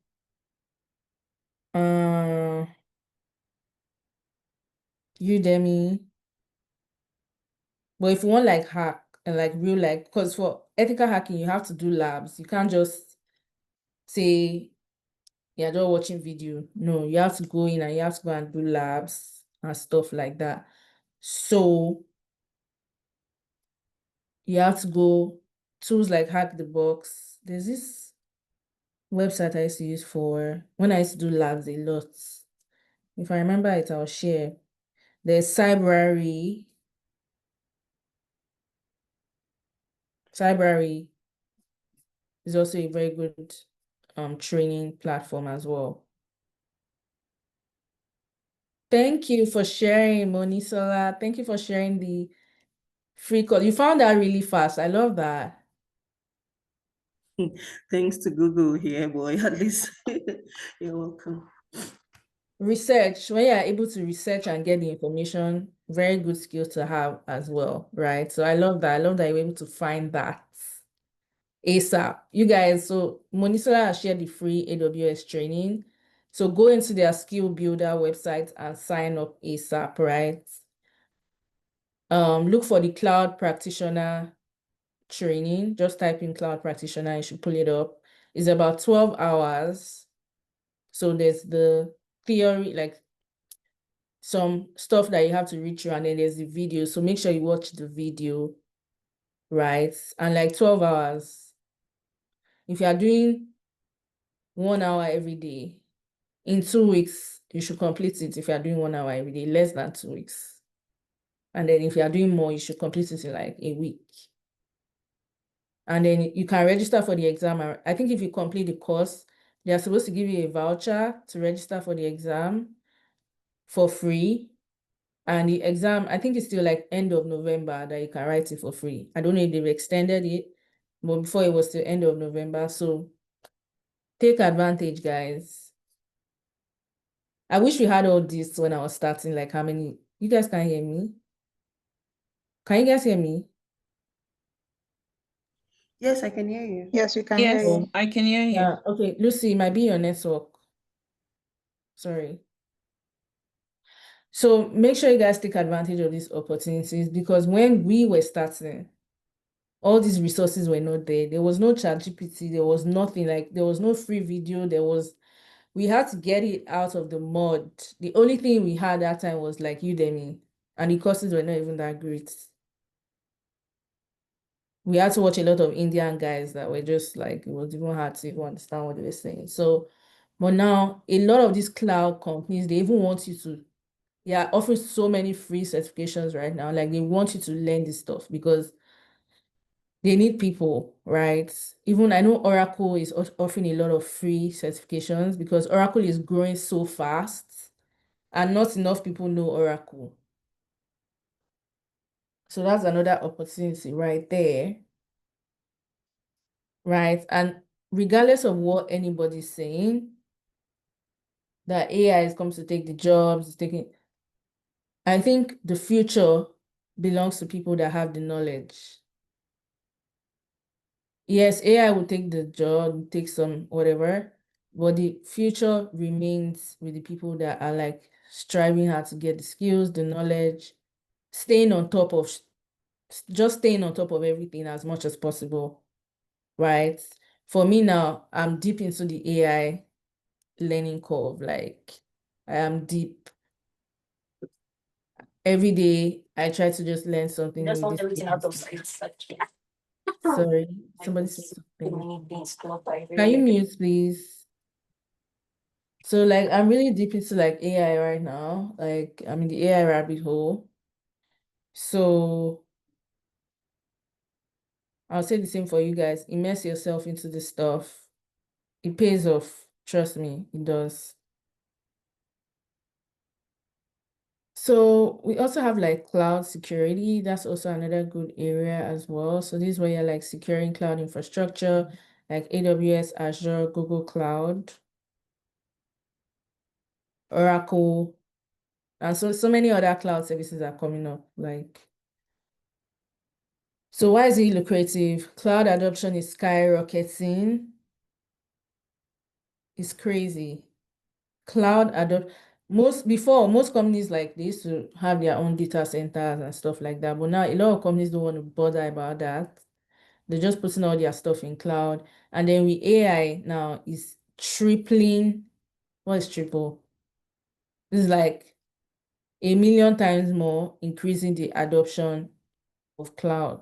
Udemy. But if you want like hack and like real like, because for ethical hacking, you have to do labs. You can't just say you're just watching video. No, you have to go in and you have to go and do labs and stuff like that. So you have to go tools like Hack the Box. There's this website I used to use for when I used to do labs a lot. If I remember it, I'll share. There's Cybrary. Cybrary is also a very good training platform as well. Thank you for sharing, Monisola. Thank you for sharing the free code. You found that really fast. I love that. Thanks to Google here, boy. At least you're welcome. Research, when you're able to research and get the information, very good skill to have as well, right? So I love that. I love that you're able to find that ASAP. You guys, so Monisola has shared the free AWS training. So go into their skill builder website and sign up ASAP, right? Look for the cloud practitioner training. Just type in cloud practitioner, you should pull it up. It's about 12 hours. So there's the theory, like some stuff that you have to read through, and then there's the video. So make sure you watch the video, right? And like 12 hours. If you are doing 1 hour every day, in 2 weeks, you should complete it if you are doing 1 hour every day, less than 2 weeks. And then if you are doing more, you should complete it in like a week. And then you can register for the exam. I think if you complete the course, they are supposed to give you a voucher to register for the exam for free. And the exam, I think it's still like end of November that you can write it for free. I don't know if they've extended it, but before it was till end of November. So take advantage, guys. I wish we had all this when I was starting. Like how many? You guys can hear me? Can you guys hear me? Yes, I can hear you. Yes, we can hear Yes, you. I can hear you. Yeah, okay. Lucy, it might be your network. Sorry. So make sure you guys take advantage of these opportunities, because when we were starting, all these resources were not there. There was no ChatGPT, there was nothing, like there was no free video, we had to get it out of the mud. The only thing we had that time was like Udemy, and the courses were not even that great. We had to watch a lot of Indian guys that were just like, it was even hard to even understand what they were saying. So, but now a lot of these cloud companies, they even want you to, they are offering so many free certifications right now. Like they want you to learn this stuff because they need people, right? Even I know Oracle is offering a lot of free certifications because Oracle is growing so fast and not enough people know Oracle. So that's another opportunity right there, right? And regardless of what anybody's saying, that AI is coming to take the jobs, it's taking, I think the future belongs to people that have the knowledge. Yes, AI will take the job, take some whatever, but the future remains with the people that are like striving hard to get the skills, the knowledge, staying on top of, just staying on top of everything as much as possible, right? For me now, I'm deep into the AI learning curve. Like I am deep. Every day, I try to just learn something Just new. want everything out of sight. Sorry, somebody said something. Can you mute, please? So like I'm really deep into like AI right now. Like I'm in the AI rabbit hole. So I'll say the same for you guys. Immerse yourself into this stuff. It pays off. Trust me, it does. So we also have like cloud security. That's also another good area as well. So this is where you're like securing cloud infrastructure, like AWS, Azure, Google Cloud, Oracle, and so many other cloud services are coming up. Like, so why is it lucrative? Cloud adoption is skyrocketing. It's crazy. Cloud adopt most companies, like they used to have their own data centers and stuff like that, but now a lot of companies don't want to bother about that. They're just putting all their stuff in cloud. And then with AI now is tripling. What is triple? It's like 1,000,000 times more, increasing the adoption of cloud.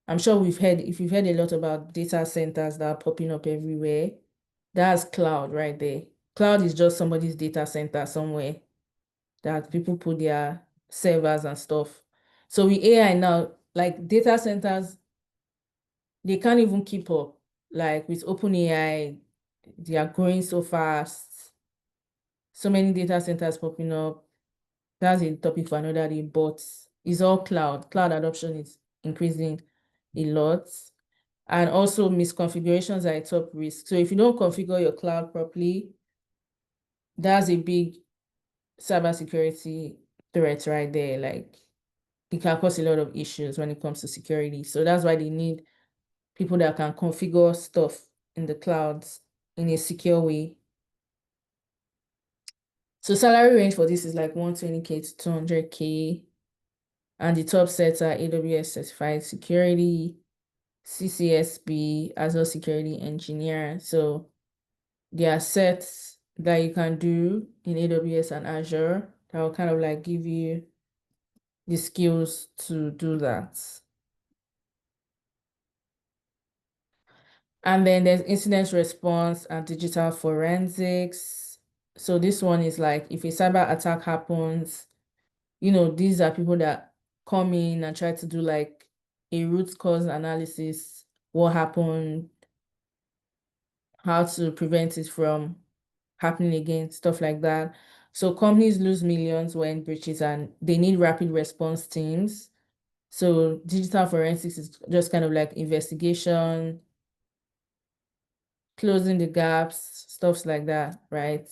I'm sure if you've heard a lot about data centers that are popping up everywhere, that's cloud right there. Cloud is just somebody's data center somewhere that people put their servers and stuff. So with AI now, like data centers, they can't even keep up. Like with OpenAI, they are growing so fast. So many data centers popping up. That's a topic for another day, but it's all cloud. Cloud adoption is increasing a lot. And also misconfigurations are a top risk. So if you don't configure your cloud properly, that's a big cybersecurity threat right there. Like it can cause a lot of issues when it comes to security. So that's why they need people that can configure stuff in the clouds in a secure way. So salary range for this is like 120K to 200K. And the top sets are AWS certified security, CCSP, Azure security engineer. So there are sets that you can do in AWS and Azure that will kind of like give you the skills to do that. And then there's incident response and digital forensics. So this one is like if a cyber attack happens, these are people that come in and try to do like a root cause analysis, what happened, how to prevent it from happening again, stuff like that. So companies lose millions when breaches and they need rapid response teams. So digital forensics is just kind of like investigation, closing the gaps, stuff like that, right?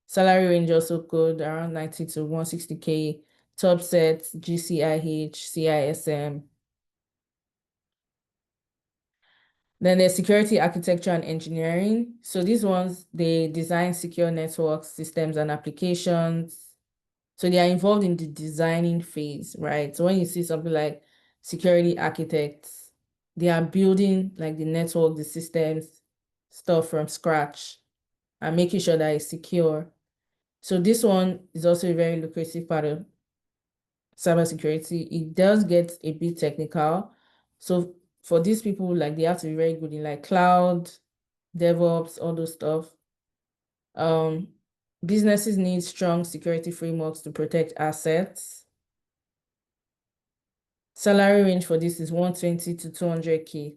Salary range also good, around 90 to 160K, top sets, GCIH, CISM. Then there's security architecture and engineering. So these ones, they design secure networks, systems, and applications. So they are involved in the designing phase, right? So when you see something like security architects, they are building like the network, the systems, stuff from scratch and making sure that it's secure. So this one is also a very lucrative part of cybersecurity. It does get a bit technical. So for these people, like they have to be very good in like cloud, DevOps, all those stuff. Businesses need strong security frameworks to protect assets. Salary range for this is 120 to 200K.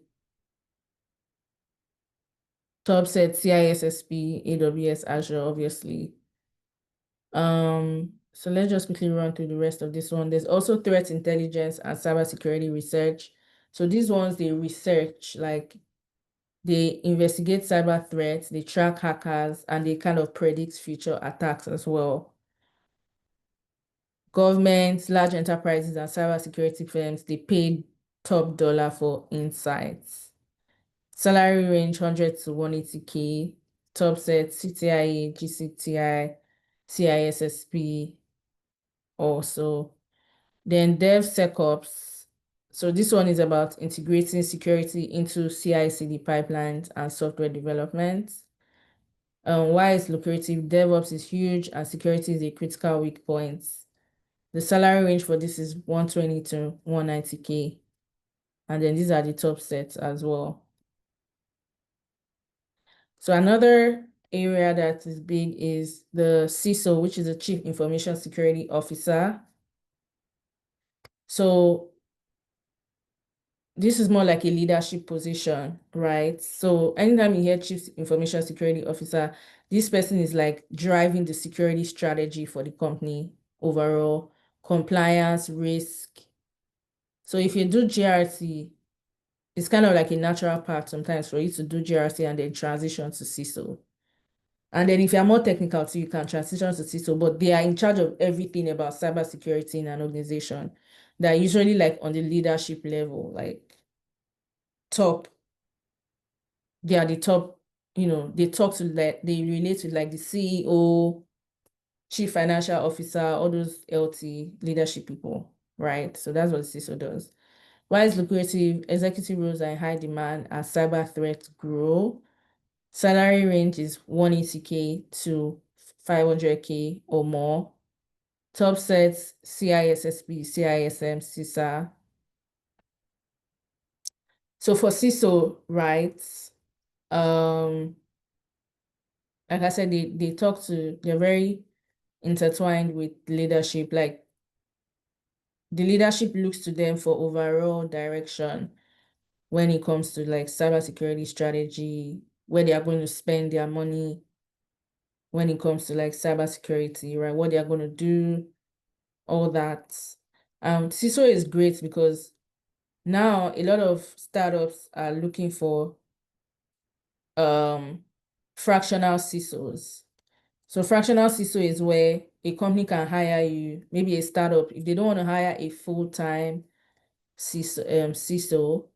Top set CISSP, AWS, Azure, obviously. So let's just quickly run through the rest of this one. There's also threat intelligence and cybersecurity research. So these ones, they research, like they investigate cyber threats, they track hackers, and they kind of predict future attacks as well. Governments, large enterprises, and cybersecurity firms, they pay top dollar for insights. Salary range 100 to 180K. Top set CTIA, GCTI, CISSP also. Then DevSecOps. So this one is about integrating security into CI/CD pipelines and software development. Why it's lucrative? DevOps is huge and security is a critical weak point. The salary range for this is 120 to 190K. And then these are the top sets as well. So another area that is big is the CISO, which is the Chief Information Security Officer. So this is more like a leadership position, right? So anytime you hear Chief Information Security Officer, this person is like driving the security strategy for the company overall, compliance, risk. So if you do GRC, it's kind of like a natural path sometimes for you to do GRC and then transition to CISO. And then if you're more technical too, you can transition to CISO, but they are in charge of everything about cybersecurity in an organization. They're usually like on the leadership level, like top. They are the top, they talk to like, they relate to like the CEO, chief financial officer, all those LT leadership people, right? So that's what the CISO does. Why is lucrative? Executive roles are in high demand as cyber threats grow. Salary range is 180K to 500K or more. Top sets, CISSP, CISM, CISA. So for CISO, right, like I said, they're very intertwined with leadership. Like the leadership looks to them for overall direction when it comes to like cybersecurity strategy, where they are going to spend their money when it comes to like cybersecurity, right? What they are going to do, all that. CISO is great because now a lot of startups are looking for fractional CISOs. So fractional CISO is where a company can hire you, maybe a startup, if they don't want to hire a full-time CISO,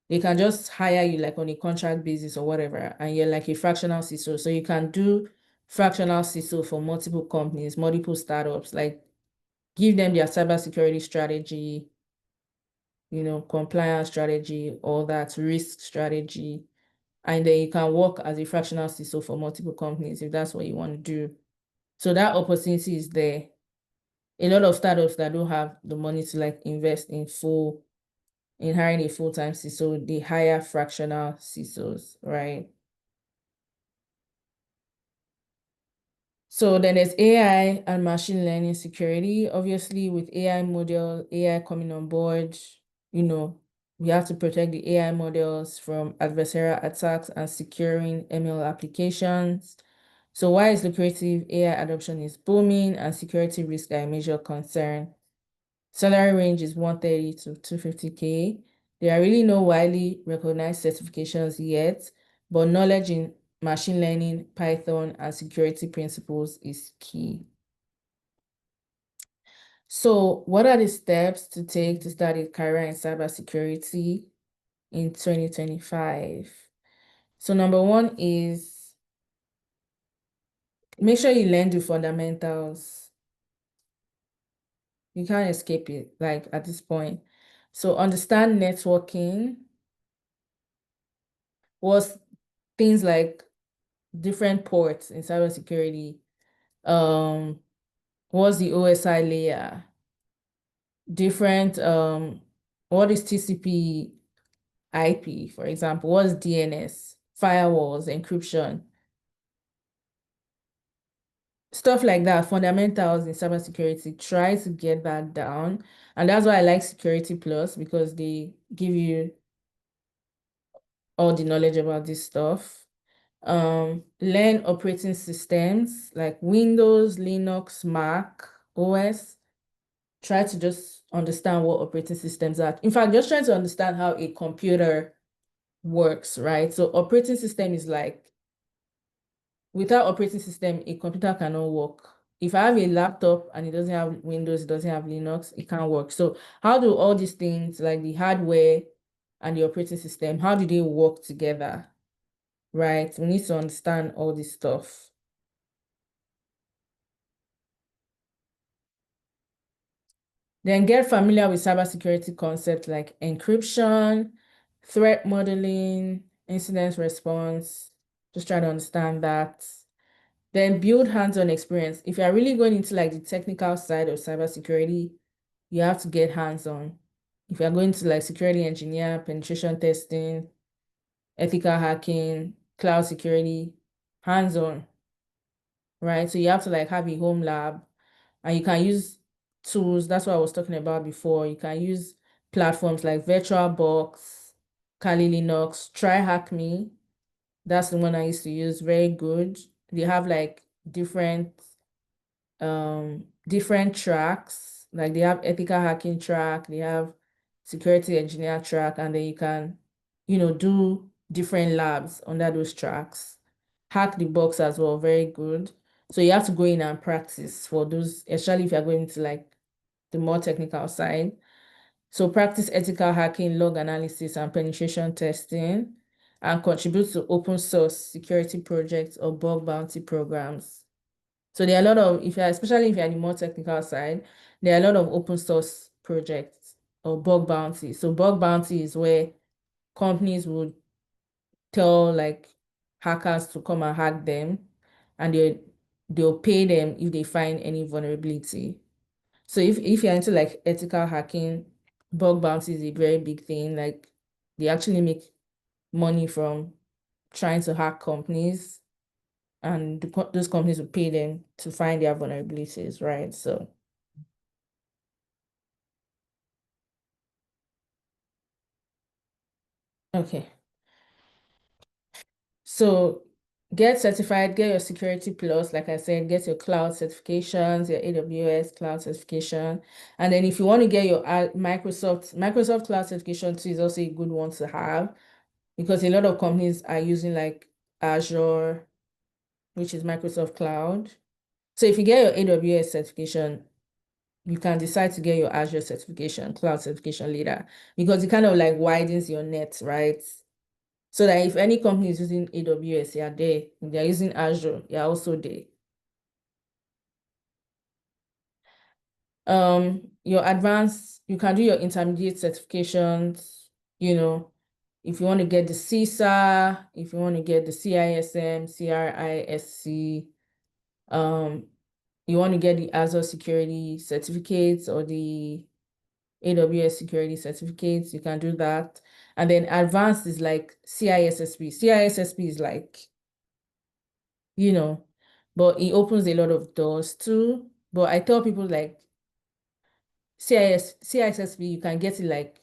they can just hire you like on a contract basis or whatever, and you're like a fractional CISO. So you can do fractional CISO for multiple companies, multiple startups, like give them their cybersecurity strategy, compliance strategy, all that, risk strategy. And then you can work as a fractional CISO for multiple companies if that's what you want to do. So that opportunity is there. a lot of startups that don't have the money to like invest in hiring a full-time CISO, they hire fractional CISOs, right? So then there's AI and machine learning security. Obviously, with AI coming on board, we have to protect the AI models from adversarial attacks and securing ML applications. So while it's lucrative, AI adoption is booming and security risks are a major concern. Salary range is 130 to 250K. There are really no widely recognized certifications yet, but knowledge in machine learning, Python, and security principles is key. So what are the steps to take to start a career in cybersecurity in 2025? So number one is make sure you learn the fundamentals. You can't escape it, like at this point. So understand networking was things like different ports in cybersecurity. What's the OSI layer? Different, what is TCP IP, for example? What's DNS? Firewalls, encryption, stuff like that, fundamentals in cybersecurity. Try to get that down. And that's why I like Security Plus, because they give you all the knowledge about this stuff. Learn operating systems like Windows, Linux, Mac, OS. Try to just understand what operating systems are. In fact, just trying to understand how a computer works, right? So operating system is like, without operating system, a computer cannot work. If I have a laptop and it doesn't have Windows, it doesn't have Linux, it can't work. So how do all these things, like the hardware and the operating system, how do they work together, right? We need to understand all this stuff. Then get familiar with cybersecurity concepts like encryption, threat modeling, incident response. Just try to understand that. Then build hands-on experience. If you're really going into like the technical side of cybersecurity, you have to get hands-on. If you're going to like security engineer, penetration testing, ethical hacking, cloud security, hands-on, right? So you have to like have a home lab, and you can use tools. That's what I was talking about before. You can use platforms like VirtualBox, Kali Linux, Try Hack Me. That's the one I used to use. Very good. They have like different tracks. Like they have ethical hacking track, they have security engineer track, and then you can, do different labs under those tracks. Hack the box as well, very good. So you have to go in and practice for those, especially if you're going to like the more technical side. So practice ethical hacking, log analysis, and penetration testing, and contribute to open source security projects or bug bounty programs. So there are a lot of, especially if you're the more technical side, there are a lot of open source projects or bug bounty. So bug bounty is where companies would tell like hackers to come and hack them, and they'll pay them if they find any vulnerability. So if you're into like ethical hacking, bug bounty is a very big thing. Like they actually make money from trying to hack companies, and those companies will pay them to find their vulnerabilities, right? So, okay. So get certified, get your Security Plus, like I said, get your cloud certifications, your AWS cloud certification. And then if you want to get your Microsoft cloud certification too is also a good one to have, because a lot of companies are using like Azure, which is Microsoft Cloud. So if you get your AWS certification, you can decide to get your Azure certification, cloud certification later, because it kind of like widens your net, right? So that if any company is using AWS, you're there. If they're using Azure, you're also there. Your advanced, you can do your intermediate certifications, if you want to get the CISA, if you want to get the CISM, CRISC, you want to get the Azure security certificates or the AWS security certificates, you can do that. And then advanced is like CISSP. CISSP is like, but it opens a lot of doors too. But I tell people like CISSP, you can get it like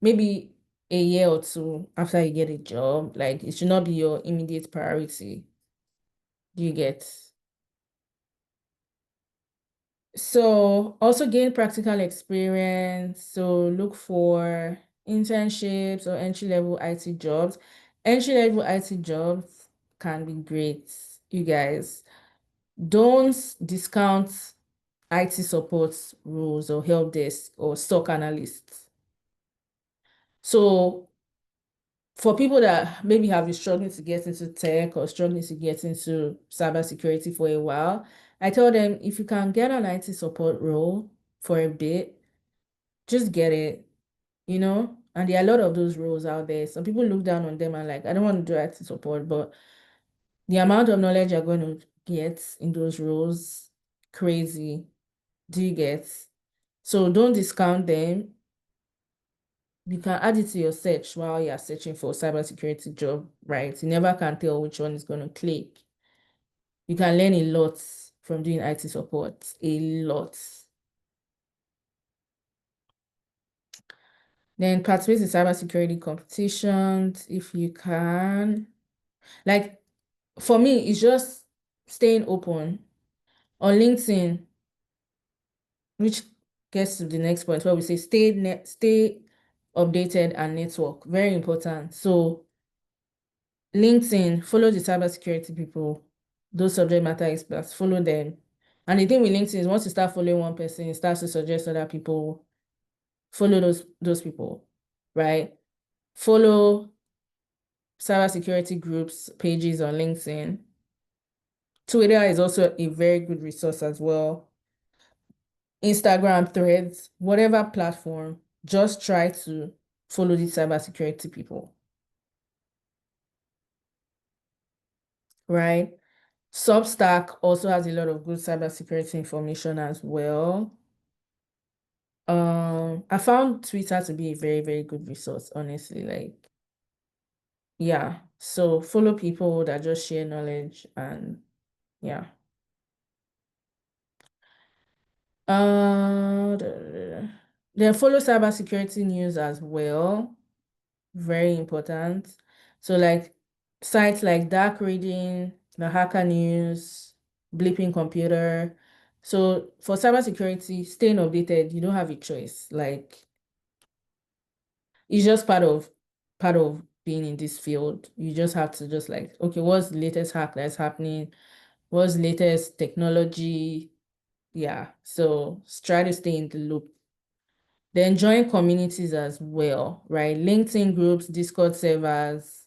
maybe a year or two after you get a job. Like it should not be your immediate priority. Do you get? So also gain practical experience. So look for internships or entry-level IT jobs. Entry-level IT jobs can be great, you guys. Don't discount IT support roles or help desk or stock analysts. So for people that maybe have been struggling to get into tech or struggling to get into cybersecurity for a while, I tell them if you can get an IT support role for a bit, just get it, And there are a lot of those roles out there. Some people look down on them and like, I don't want to do IT support, but the amount of knowledge you're going to get in those roles, crazy. Do you get? So don't discount them. You can add it to your search while you're searching for a cybersecurity job, right? You never can tell which one is going to click. You can learn a lot from doing IT support, a lot. Then participate in cybersecurity competitions if you can. Like for me, it's just staying open on LinkedIn, which gets to the next point where we say stay updated and network. Very important. So LinkedIn, follow the cybersecurity people, those subject matter experts, follow them. And the thing with LinkedIn is once you start following one person, it starts to suggest other people, follow those people, right? Follow cybersecurity groups, pages on LinkedIn. Twitter is also a very good resource as well. Instagram, Threads, whatever platform, just try to follow the cybersecurity people, right? Substack also has a lot of good cybersecurity information as well. I found Twitter to be a very, very good resource, honestly. Like, yeah. So follow people that just share knowledge and yeah. Then follow cybersecurity news as well. Very important. So like sites like Dark Reading, the Hacker News, Bleeping Computer. So for cybersecurity, staying updated, you don't have a choice. Like it's just part of being in this field. You just have to just like, okay, what's the latest hack that's happening? What's the latest technology? Yeah. So try to stay in the loop. Then join communities as well, right? LinkedIn groups, Discord servers,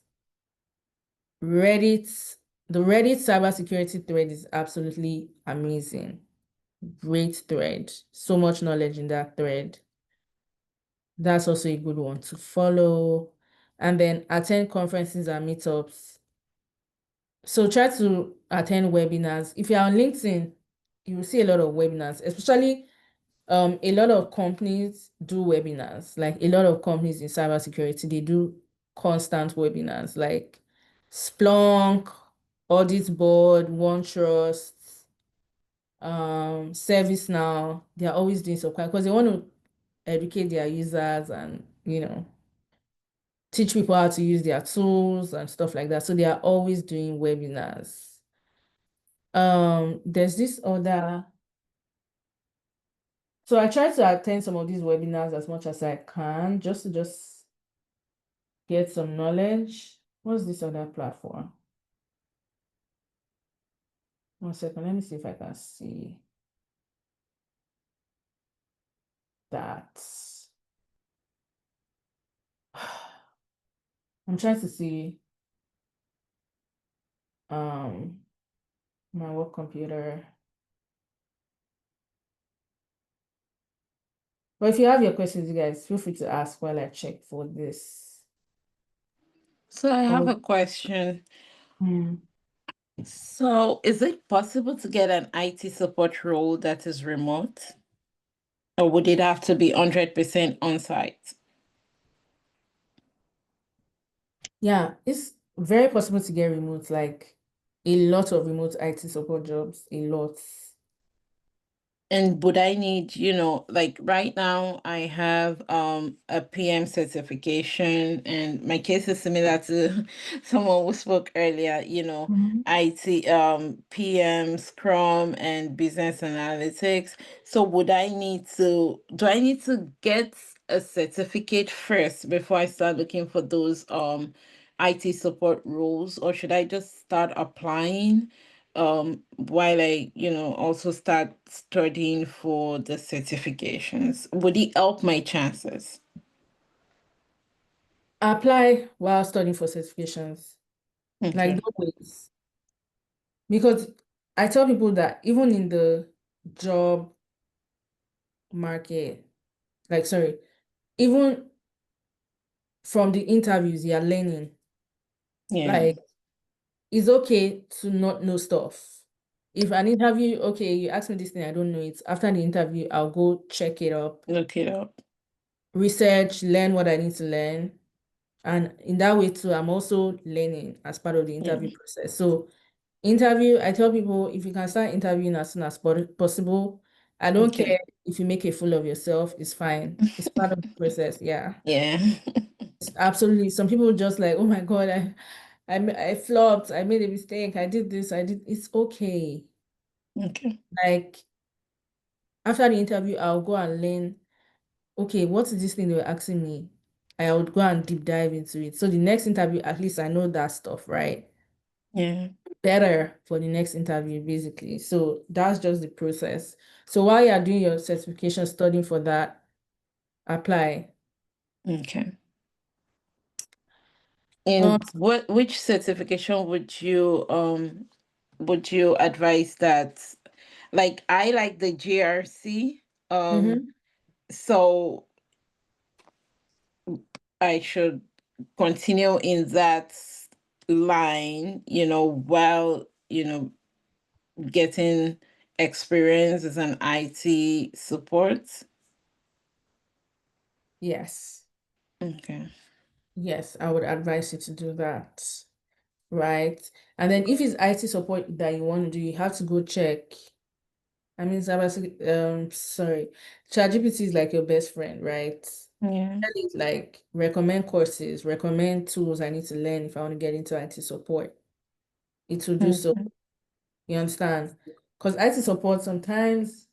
Reddit. The Reddit cybersecurity thread is absolutely amazing. Great thread. So much knowledge in that thread. That's also a good one to follow. And then attend conferences and meetups. So try to attend webinars. If you're on LinkedIn, you will see a lot of webinars, especially a lot of companies do webinars. Like a lot of companies in cybersecurity, they do constant webinars like Splunk, Audit Board, OneTrust, ServiceNow. They're always doing some kind because they want to educate their users and teach people how to use their tools and stuff like that. So they are always doing webinars. There's this other. So I try to attend some of these webinars as much as I can, just to get some knowledge. What's this other platform? 1 second, let me see if I can see that. I'm trying to see my work computer. But if you have your questions, you guys feel free to ask while I check for this. So I have Oh, a question. So, is it possible to get an IT support role that is remote, or would it have to be 100% on site? Yeah, it's very possible to get remote, like a lot of remote IT support jobs, a lot. And would I need, like right now I have a PM certification, and my case is similar to someone who spoke earlier, Mhm. IT PM, Scrum and business analytics. So do I need to get a certificate first before I start looking for those IT support roles, or should I just start applying while I, also start studying for the certifications? Would it help my chances? Apply while studying for certifications. Like, Okay. don't wait. Because I tell people that even in the job market, like, sorry, even from the interviews, you're learning. Yeah. Like, it's okay to not know stuff. If an interview, okay, you ask me this thing, I don't know it. After the interview, I'll go check it up, Look it up. research, learn what I need to learn. And in that way too, I'm also learning as part of the interview Yeah. process. So interview, I tell people if you can start interviewing as soon as possible, I don't Okay. care if you make a fool of yourself, it's fine. It's part of the process. Yeah. Yeah. It's absolutely. Some people just like, oh my God, I flopped, I made a mistake, I did this, it's okay. Okay. Like after the interview, I'll go and learn, okay, what is this thing they were asking me? I would go and deep dive into it. So the next interview, at least I know that stuff, right? Yeah. Better for the next interview, basically. So that's just the process. So while you're doing your certification, studying for that, apply. Okay. Um, And which certification would you advise that, like I like the GRC, mhm. so I should continue in that line, while, getting experience as an IT support. Yes. Okay. Yes, I would advise you to do that. Right. And then if it's IT support that you want to do, you have to go check. I mean, sorry, ChatGPT is like your best friend, right? Yeah. Tell it, like recommend courses, recommend tools I need to learn if I want to get into IT support. It will do so. Okay. You understand? Because IT support sometimes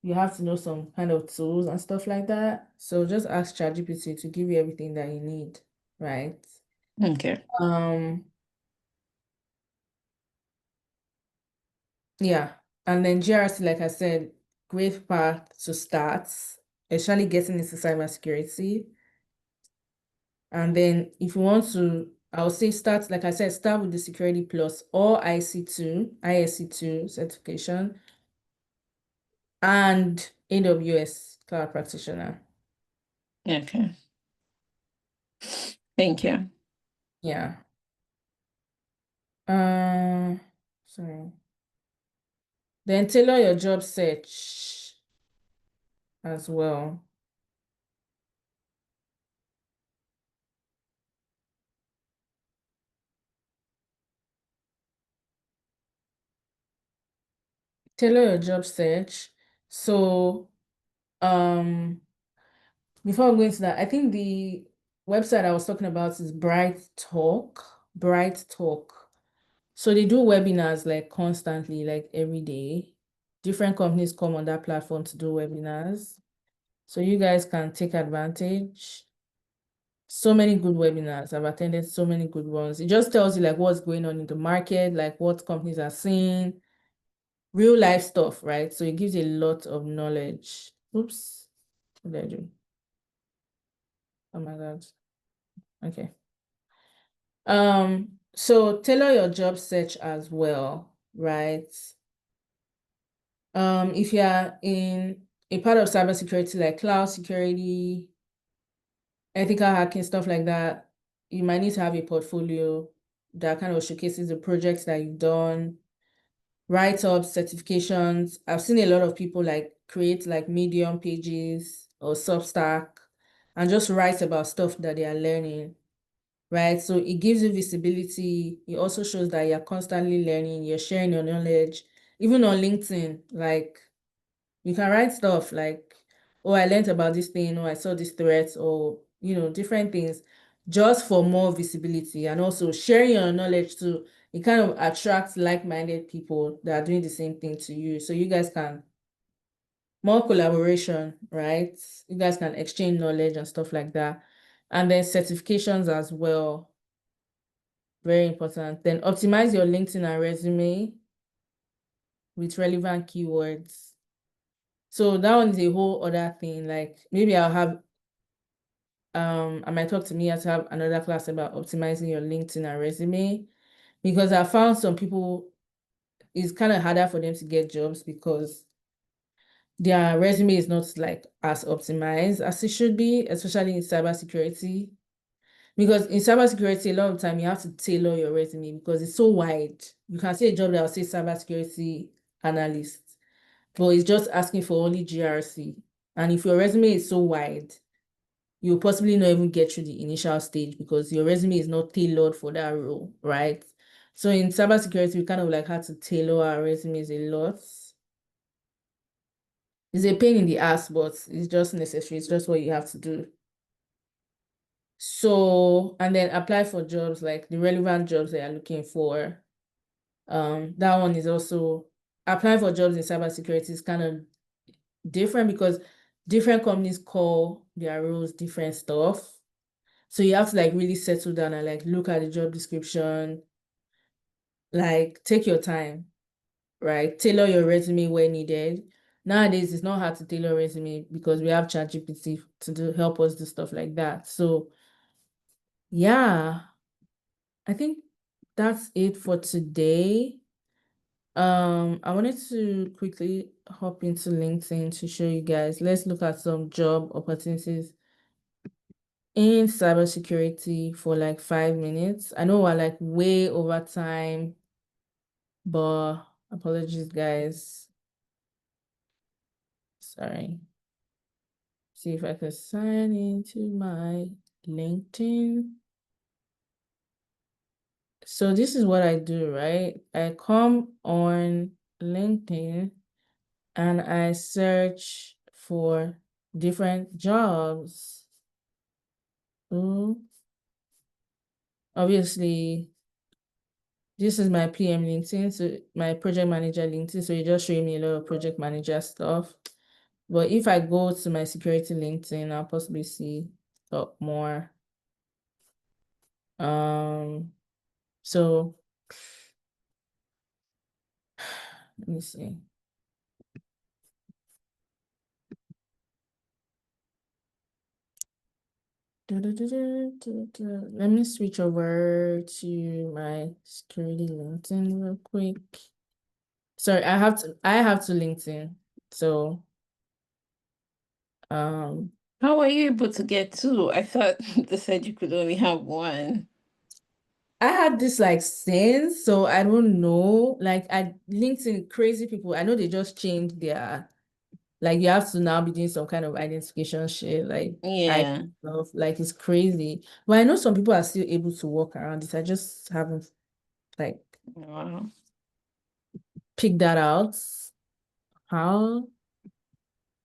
you have to know some kind of tools and stuff like that. So just ask ChatGPT to give you everything that you need, right? Okay. Um, yeah. And then GRC, like I said, great path to start, especially getting into cybersecurity. And then if you want to, I would say start, like I said, start with the Security Plus or ISC2 certification and AWS Cloud Practitioner. Okay. Thank you. Yeah. Uh, sorry. Then tailor your job search as well. Tailor your job search. So, before I go into that, I think the website I was talking about is Bright Talk. Bright Talk. So they do webinars like constantly, like every day. Different companies come on that platform to do webinars. So you guys can take advantage. So many good webinars. I've attended so many good ones. It just tells you like what's going on in the market, like what companies are seeing, real life stuff, right? So it gives you a lot of knowledge. Oops, what did I do? Oh my God. Okay. So tailor your job search as well, right? If you're in a part of cybersecurity like cloud security, ethical hacking, stuff like that, you might need to have a portfolio. that kind of showcases the projects that you've done, write-ups, certifications. I've seen a lot of people like create like Medium pages or Substack and just write about stuff that they are learning, right? So it gives you visibility. It also shows that you're constantly learning, you're sharing your knowledge. Even on LinkedIn, like you can write stuff like, oh, I learned about this thing, or I saw this threat, or different things, just for more visibility. And also sharing your knowledge too, it kind of attracts like-minded people that are doing the same thing to you. So you guys can more collaboration, right? You guys can exchange knowledge and stuff like that. And then certifications as well. Very important. Then optimize your LinkedIn and resume with relevant keywords. So that one is a whole other thing. Like maybe I'll have I might talk to Mia to have another class about optimizing your LinkedIn and resume, because I found some people it's kind of harder for them to get jobs because their resume is not like as optimized as it should be, especially in cybersecurity. Because in cybersecurity, a lot of time you have to tailor your resume because it's so wide. You can see a job that will say cybersecurity analyst, but it's just asking for only GRC. And if your resume is so wide, you'll possibly not even get through the initial stage because your resume is not tailored for that role, right? So in cybersecurity, we kind of like had to tailor our resumes a lot. It's a pain in the ass, but it's just necessary. It's just what you have to do. So, and then apply for jobs, like the relevant jobs that you're looking for. That one is also applying for jobs in cybersecurity is kind of different because different companies call their roles different stuff. So you have to like really settle down and like look at the job description, like take your time, right? Tailor your resume where needed. Nowadays, it's not hard to tailor resume because we have ChatGPT to help us do stuff like that. So yeah, I think that's it for today. I wanted to quickly hop into LinkedIn to show you guys. Let's look at some job opportunities in cybersecurity for like 5 minutes. I know we're like way over time, but apologies, guys. Sorry. See if I can sign into my LinkedIn. So this is what I do, right? I come on LinkedIn and I search for different jobs. Obviously, this is my PM LinkedIn, so my project manager LinkedIn. So you're just showing me a lot of project manager stuff. But if I go to my security LinkedIn, I'll possibly see a lot more. So let me see. Let me switch over to my security LinkedIn real quick. Sorry, I have to LinkedIn. So How were you able to get two? I thought they said you could only have one. I had this like sense, so I don't know. Like LinkedIn, crazy people. I know they just changed their like you have to now be doing some kind of identification shit, like Yeah. stuff. Like it's crazy. But I know some people are still able to work around this. I just haven't like Wow. picked that out. How?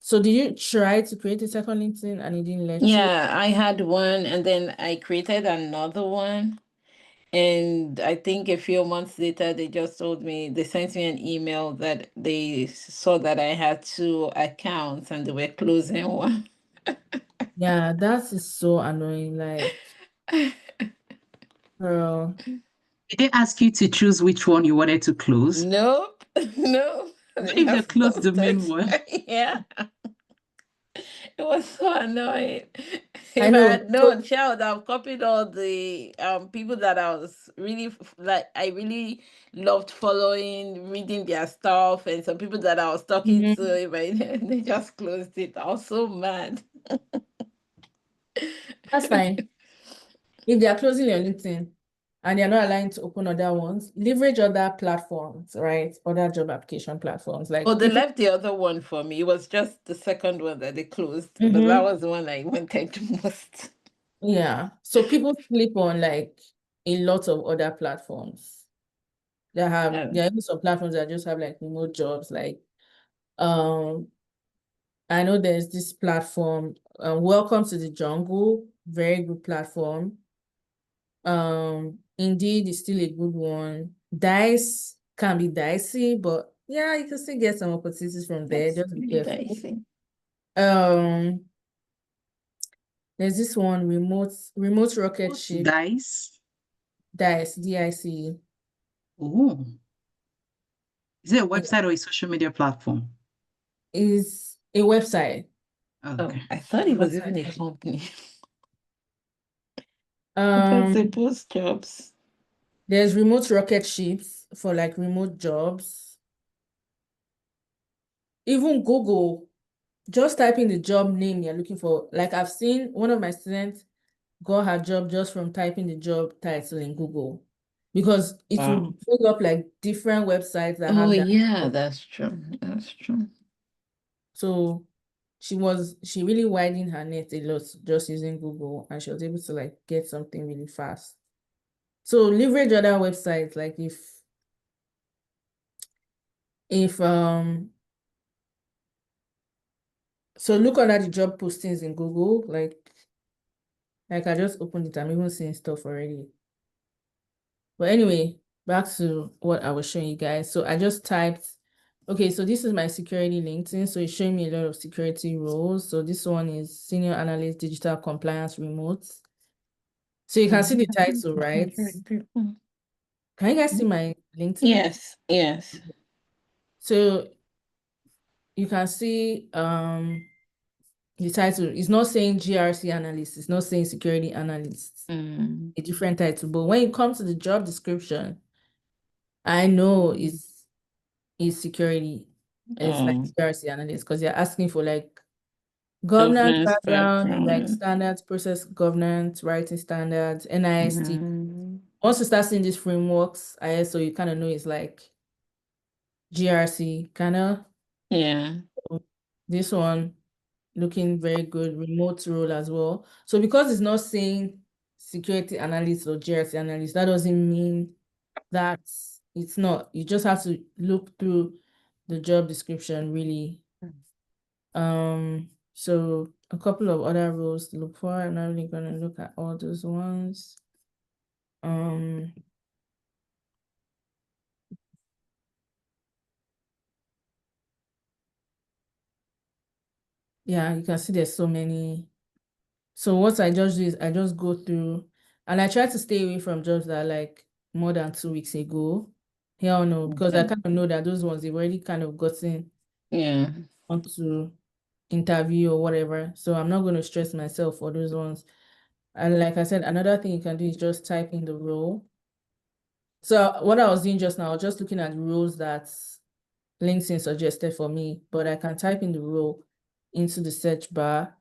So did you try to create a second LinkedIn and it didn't let you? Yeah, I had one and then I created another one. And I think a few months later, they just told me, they sent me an email that they saw that I had two accounts and they were closing one. Yeah, that is so annoying. Like, girl. Did they ask you to choose which one you wanted to close? Nope, no. What They if they just closed the main started. one? Yeah, it was so annoying. I If I know. had known, she would have copied all the people that I was really like. I really loved following, reading their stuff, and some people that I was talking Mhm. to. But they just closed it. I was so mad. That's fine. If they are closing your LinkedIn, and you're not allowed to open other ones, leverage other platforms, right? Other job application platforms. Like Oh, they people, left the other one for me. It was just the second one that they closed, but that Mhm. was the one I wanted the most. Yeah. So people sleep on like a lot of other platforms that have, Oh. there are even some platforms that just have like remote jobs. Like, I know there's this platform, Welcome to the Jungle, very good platform. Indeed is still a good one. Dice can be dicey, but yeah, you can still get some opportunities from there. That's Just be really careful. dicey. There's this one, remote rocket What's ship. Dice? Dice, DICE. Oh, is it a website or a social media platform? Is a website. Oh, Okay. I thought it was Website. even a company. Um, Because they post jobs. there's remote rocket ships for like remote jobs. Even Google, just type in the job name you're looking for. Like I've seen one of my students got her job just from typing the job title in Google, because it will Wow. bring up like different websites that Oh, have that. yeah, that's true. That's true. So she really widened her net a lot just using Google, and she was able to like get something really fast. So leverage other websites, like if so look under the job postings in Google, like I just opened it, I'm even seeing stuff already. But anyway, back to what I was showing you guys. So I just typed, okay, so this is my security LinkedIn. So it's showing me a lot of security roles. So this one is Senior Analyst Digital Compliance Remote. So you can see the title, right? Can you guys see my LinkedIn? Yes, yes. So you can see the title is not saying GRC analyst, it's not saying security analyst, a different title. But when it comes to the job description, I know it's security. It's like GRC analyst because you're asking for like governance Governance background, like background. standards, process governance, writing standards, NIST. Mhm. Once you start seeing these frameworks, ISO, you kind of know it's like GRC kind of. Yeah. This one looking very good, remote role as well. So because it's not saying security analyst or GRC analyst, that doesn't mean that it's not. You just have to look through the job description really. So a couple of other roles to look for. I'm not really gonna look at all those ones. Yeah, you can see there's so many. So what I just do is I just go through and I try to stay away from jobs that are like more than 2 weeks ago. Hell no, because I kind of know that those ones they've already kind of gotten Yeah. onto interview or whatever. So I'm not going to stress myself for those ones. And like I said, another thing you can do is just type in the role. So what I was doing just now, I was just looking at the roles that LinkedIn suggested for me, but I can type in the role into the search bar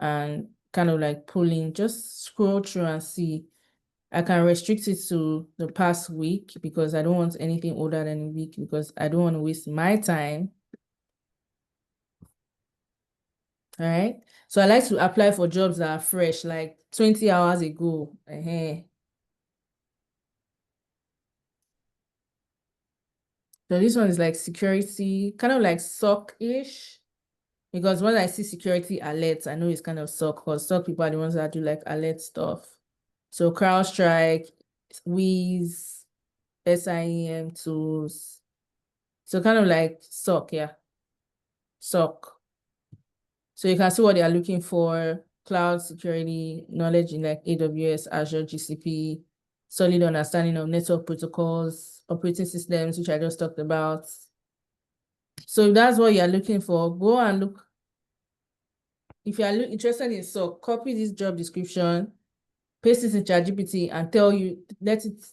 and kind of like pull in, just scroll through and see. I can restrict it to the past week because I don't want anything older than a week because I don't want to waste my time. All right. So I like to apply for jobs that are fresh, like 20 hours ago. So this one is like security, kind of like SOC-ish. Because when I see security alerts, I know it's kind of SOC because SOC people are the ones that do like alert stuff. So CrowdStrike, Wiz, SIEM tools. So kind of like SOC, yeah. SOC. So you can see what they are looking for: cloud security, knowledge in like AWS, Azure, GCP, solid understanding of network protocols, operating systems, which I just talked about. So if that's what you're looking for, go and look. If you are interested in SOC, copy this job description, paste it in ChatGPT and let it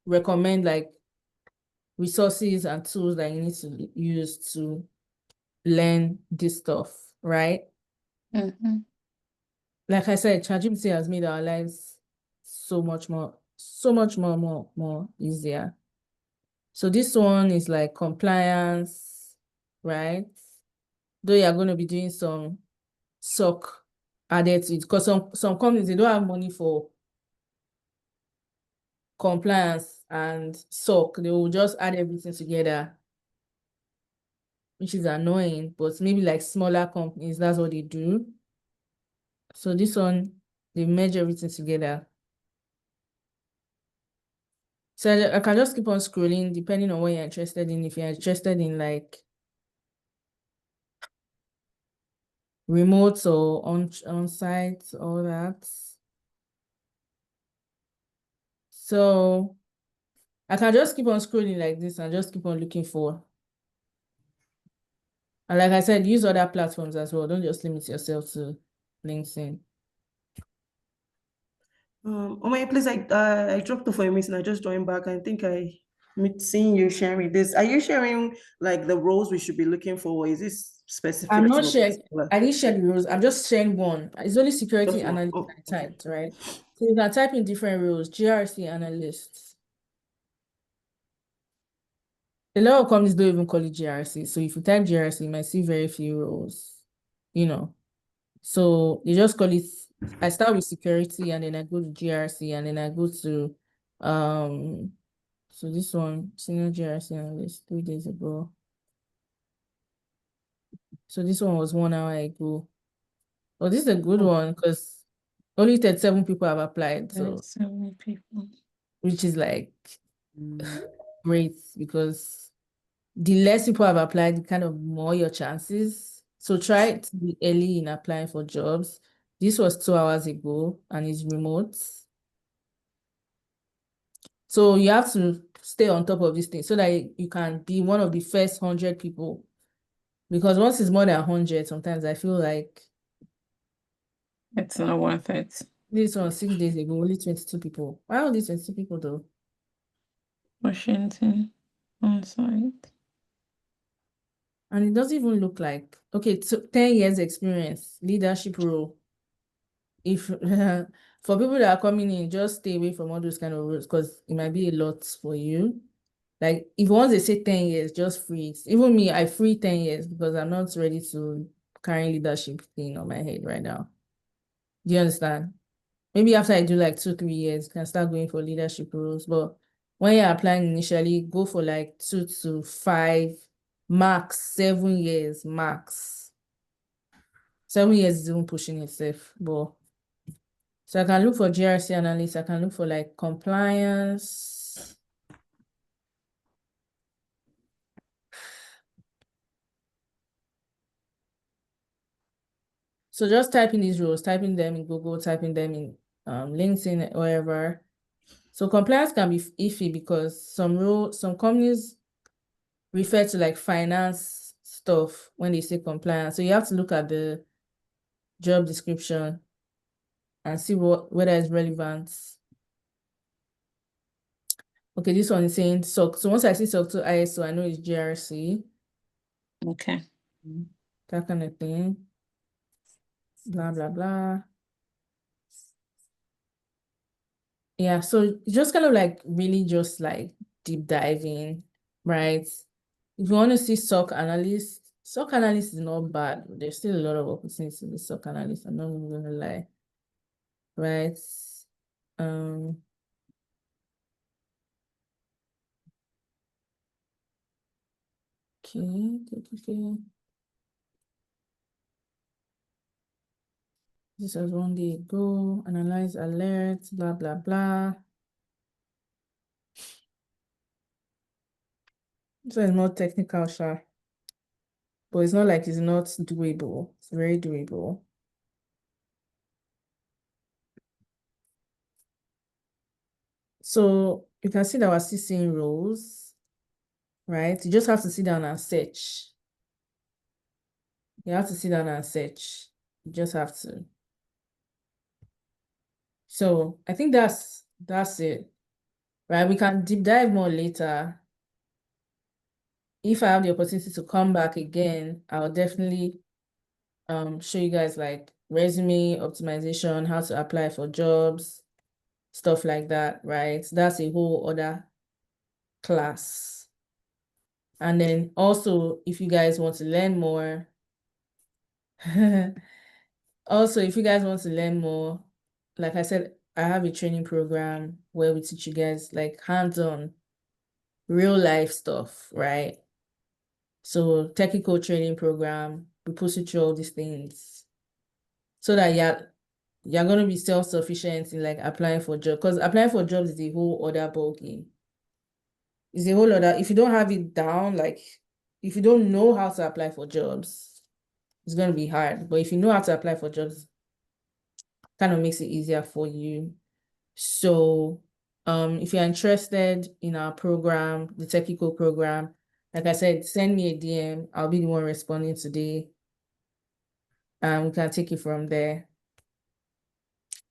recommend like resources and tools that you need to use to learn this stuff, right? Mm-hmm. Like I said, ChatGPT has made our lives so much more so much more easier. So this one is like compliance, right? Though you're going to be doing some SOC added to it, because some companies, they don't have money for compliance and SOC. They will just add everything together, which is annoying, but maybe like smaller companies, that's what they do. So this one, they merge everything together. So I can just keep on scrolling depending on what you're interested in. If you're interested in like remote or on-site, all that. So I can just keep on scrolling like this and just keep on looking for. And like I said, use other platforms as well. Don't just limit yourself to LinkedIn. Oh my, please, I dropped off for a minute and I just joined back. I think seeing you sharing this. Are you sharing like the roles we should be looking for, or is this specific I'm not to a sharing, particular? I didn't share the roles. I'm just sharing one. It's only security Just one. analyst Oh, I okay. typed, right? So you can type in different roles, GRC analysts. A lot of companies don't even call it GRC. So if you type GRC, you might see very few roles, you know. So you just call it, I start with security and then I go to GRC and then I go to, so this one, senior GRC analyst 3 days ago. So this one was 1 hour ago. Oh, this is a good one because only 37 people have applied. So, So many people. which is like great because the less people have applied, the kind of more your chances. So try to be early in applying for jobs. This was 2 hours ago and it's remote. So you have to stay on top of this thing so that you can be one of the first 100 people. Because once it's more than 100, sometimes I feel like It's not worth it. this one 6 days ago, only 22 people. Why are these 22 people though? Washington on site. And it doesn't even look like, okay, so 10 years experience, leadership role. If for people that are coming in, just stay away from all those kind of roles because it might be a lot for you. Like if once they say 10 years, just freeze. Even me, I free 10 years because I'm not ready to carry leadership thing on my head right now. Do you understand? Maybe after I do like 2-3 years, can start going for leadership roles. But when you're applying initially, go for like 2 to 5, max 7 years, max. 7 years is even pushing itself. But so I can look for GRC analysts, I can look for like compliance. So just type in these roles, typing them in Google, typing them in LinkedIn, wherever. So compliance can be iffy because some companies refer to like finance stuff when they say compliance. So you have to look at the job description and see whether it's relevant. Okay, this one is saying SOC. So once I see SOC to ISO, I know it's GRC. Okay. That kind of thing. Blah, blah, blah. Yeah, so just kind of like really just like deep diving, right? If you want to see SOC analyst is not bad. There's still a lot of opportunities to be SOC analyst. I'm not even gonna lie, right? Okay. This was 1 day ago. Analyze alerts, blah, blah, blah. So it's not technical, sure. But it's not like it's not doable. It's very doable. So you can see that we're still seeing roles, right? You just have to sit down and search. You have to sit down and search. You just have to. So I think that's it, right? We can deep dive more later. If I have the opportunity to come back again, I'll definitely show you guys like resume optimization, how to apply for jobs, stuff like that, right? That's a whole other class. And then also, if you guys want to learn more, also, if you guys want to learn more, like I said, I have a training program where we teach you guys like hands-on real life stuff, right? So technical training program, we put you through all these things so that you're gonna be self-sufficient in like applying for jobs. Because applying for jobs is a whole other ball game. It's a whole other, if you don't have it down, like if you don't know how to apply for jobs, it's gonna be hard. But if you know how to apply for jobs, kind of makes it easier for you. So if you're interested in our program, the technical program, like I said, send me a DM. I'll be the one responding today. And we can take it from there.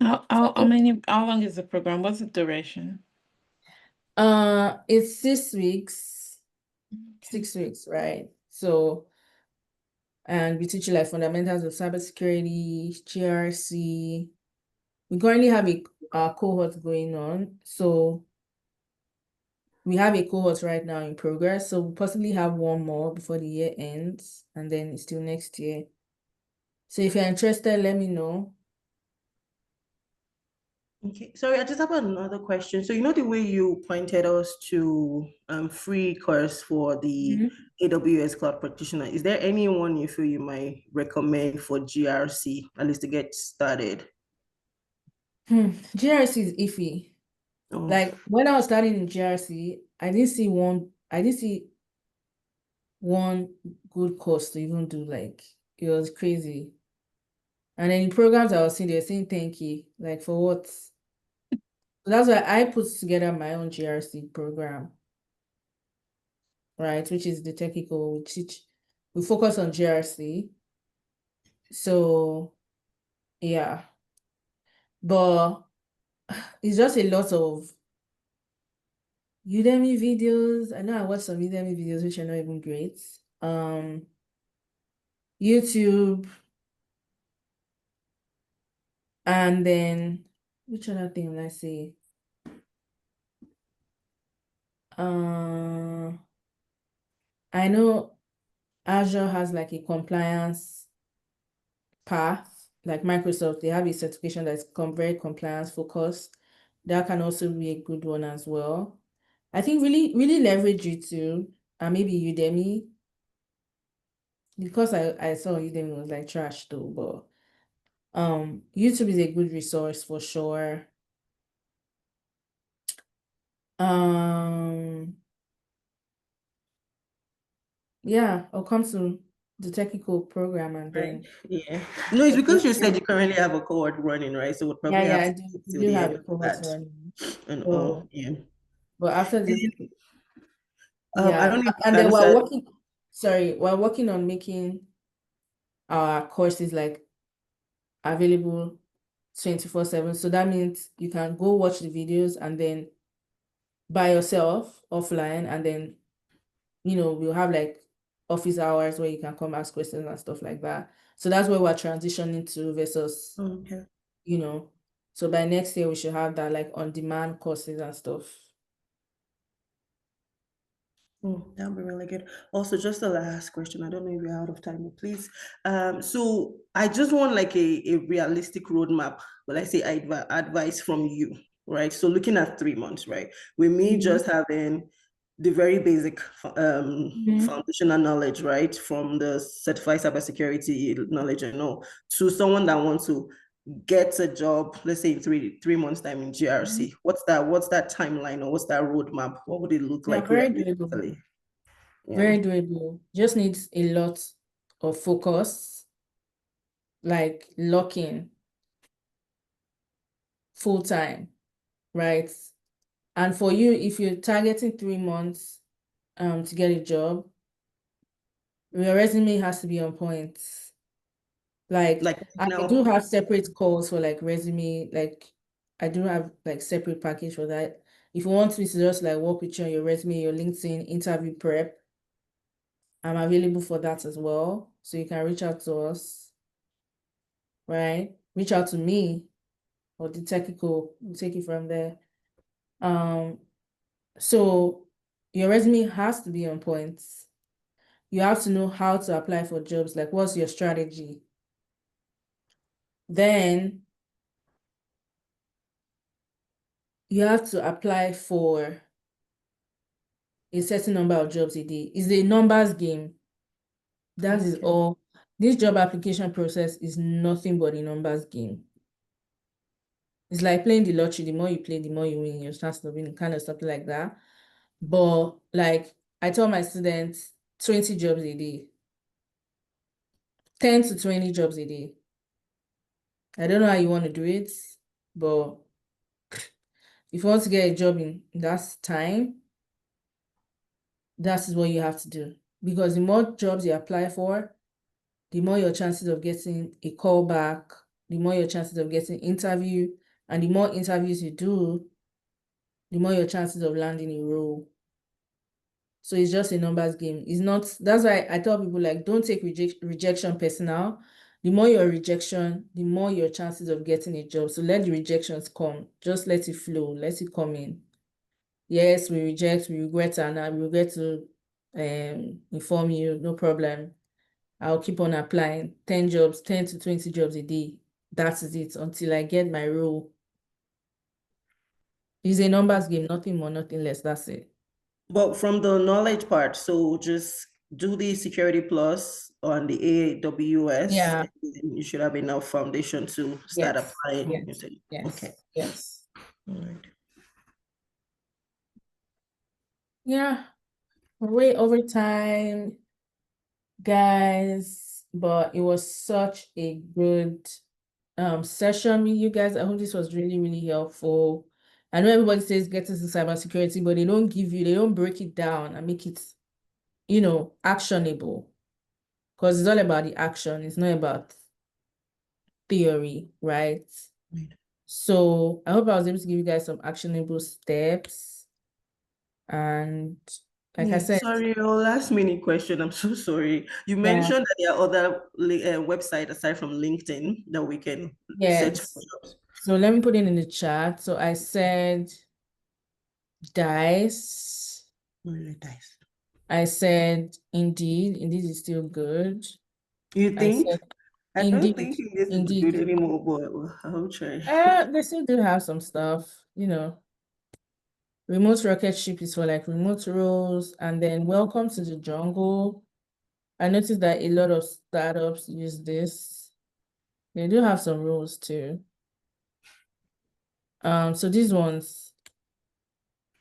How long is the program? What's the duration? It's 6 weeks. 6 weeks, right? So, and we teach you like fundamentals of cybersecurity, GRC. We currently have a cohort going on. So we have a cohort right now in progress. So we'll possibly have one more before the year ends, and then it's still next year. So if you're interested, let me know. Okay, sorry, I just have another question. So you know the way you pointed us to free course for the AWS Cloud Practitioner, is there anyone you feel you might recommend for GRC, at least to get started? GRC is iffy. Oh, Like when I was starting in GRC, I didn't see one good course to even do. Like it was crazy. And then in programs I was seeing, they're saying thank you. Like for what? So that's why I put together my own GRC program, right? Which is the technical, we focus on GRC. So yeah. But it's just a lot of Udemy videos. I know I watched some Udemy videos which are not even great. YouTube, and then which other thing will I say? I know Azure has like a compliance path, like Microsoft, they have a certification that's very compliance focused. That can also be a good one as well. I think really leverage YouTube and maybe Udemy, because I saw Udemy was like trash though, but YouTube is a good resource for sure. Yeah, I'll come to the technical program and right. then Yeah. No, it's because you said you currently have a cohort running, right? So we'll probably yeah, have I to do, wait we till do the have end a of cohort that running. and all. So, Yeah. but after this, I yeah, don't know if and you then we're answered. working on making our courses like available 24/7. So that means you can go watch the videos and then by yourself offline, and then we'll have like office hours where you can come ask questions and stuff like that. So that's where we're transitioning to versus, Okay. So by next year we should have that like on-demand courses and stuff. That'll be really good. Also, just the last question. I don't know if we're out of time, but please. So I just want like a realistic roadmap. Well, I say advice from you, right? So looking at 3 months, right? With me just having the very basic foundational knowledge, right? From the certified cybersecurity knowledge and all, to someone that wants to get a job, let's say in three months time in GRC. What's that timeline, or what's that roadmap? What would it look Yeah, like very doable. realistically? Yeah. Very doable. Just needs a lot of focus, like locking full time, right? And for you, if you're targeting 3 months to get a job, your resume has to be on point. Like Like I do now. have separate calls for like resume, like I do have like separate package for that. If you want me to just like work with you on your resume, your LinkedIn interview prep, I'm available for that as well. So you can reach out to us, right? Reach out to me. or the technical, we'll take it from there. So your resume has to be on point. You have to know how to apply for jobs, like what's your strategy. Then you have to apply for a certain number of jobs a day. It's a numbers game. That is all. This job application process is nothing but a numbers game. It's like playing the lottery. The more you play, the more you win. Your chances of winning, kind of something like that. But like I tell my students, 20 jobs a day, 10 to 20 jobs a day. I don't know how you want to do it, but if you want to get a job in that time, that is what you have to do. Because the more jobs you apply for, the more your chances of getting a call back, the more your chances of getting interview, and the more interviews you do, the more your chances of landing a role. So it's just a numbers game. It's not, that's why I tell people, like, don't take rejection personal. The more your rejection, the more your chances of getting a job. So let the rejections come. Just let it flow. Let it come in. Yes, we reject, we regret, and I regret to inform you, no problem. I'll keep on applying 10 jobs, 10 to 20 jobs a day. That is it until I get my role. It's a numbers game, nothing more, nothing less. That's it. But from the knowledge part, so just do the Security Plus on the AWS, Yeah. and then you should have enough foundation to start Yes. applying. Yes. You think? Yes. Okay. Yes. All right. Yeah. We're way over time, guys, but it was such a good session with you guys. I hope this was really, really helpful. I know everybody says get into cybersecurity, but they don't break it down and make it, actionable. Because it's all about the action. It's not about theory, right? Right. So I hope I was able to give you guys some actionable steps. And like I said, Sorry, last minute question. I'm so sorry. You yeah, mentioned that there are other websites aside from LinkedIn that we can search for yes. jobs. So let me put it in the chat. So I said DICE. Really nice. I said Indeed. Indeed is still good. You I think? said I don't think Indeed. this is good Indeed. anymore, but I'll try. They still do have some stuff, Remote rocket ship is for like remote roles, and then welcome to the jungle. I noticed that a lot of startups use this. They do have some roles too. So these ones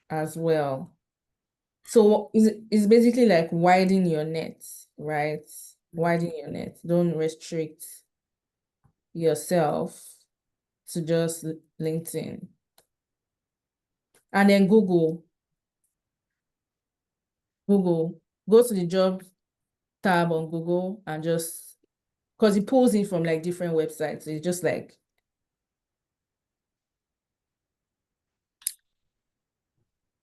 as well. So it's basically like widen your net, right? Widen your net. Don't restrict yourself to just LinkedIn. And then Google. Go to the job tab on Google and just, because it pulls in from like different websites. So it's just like,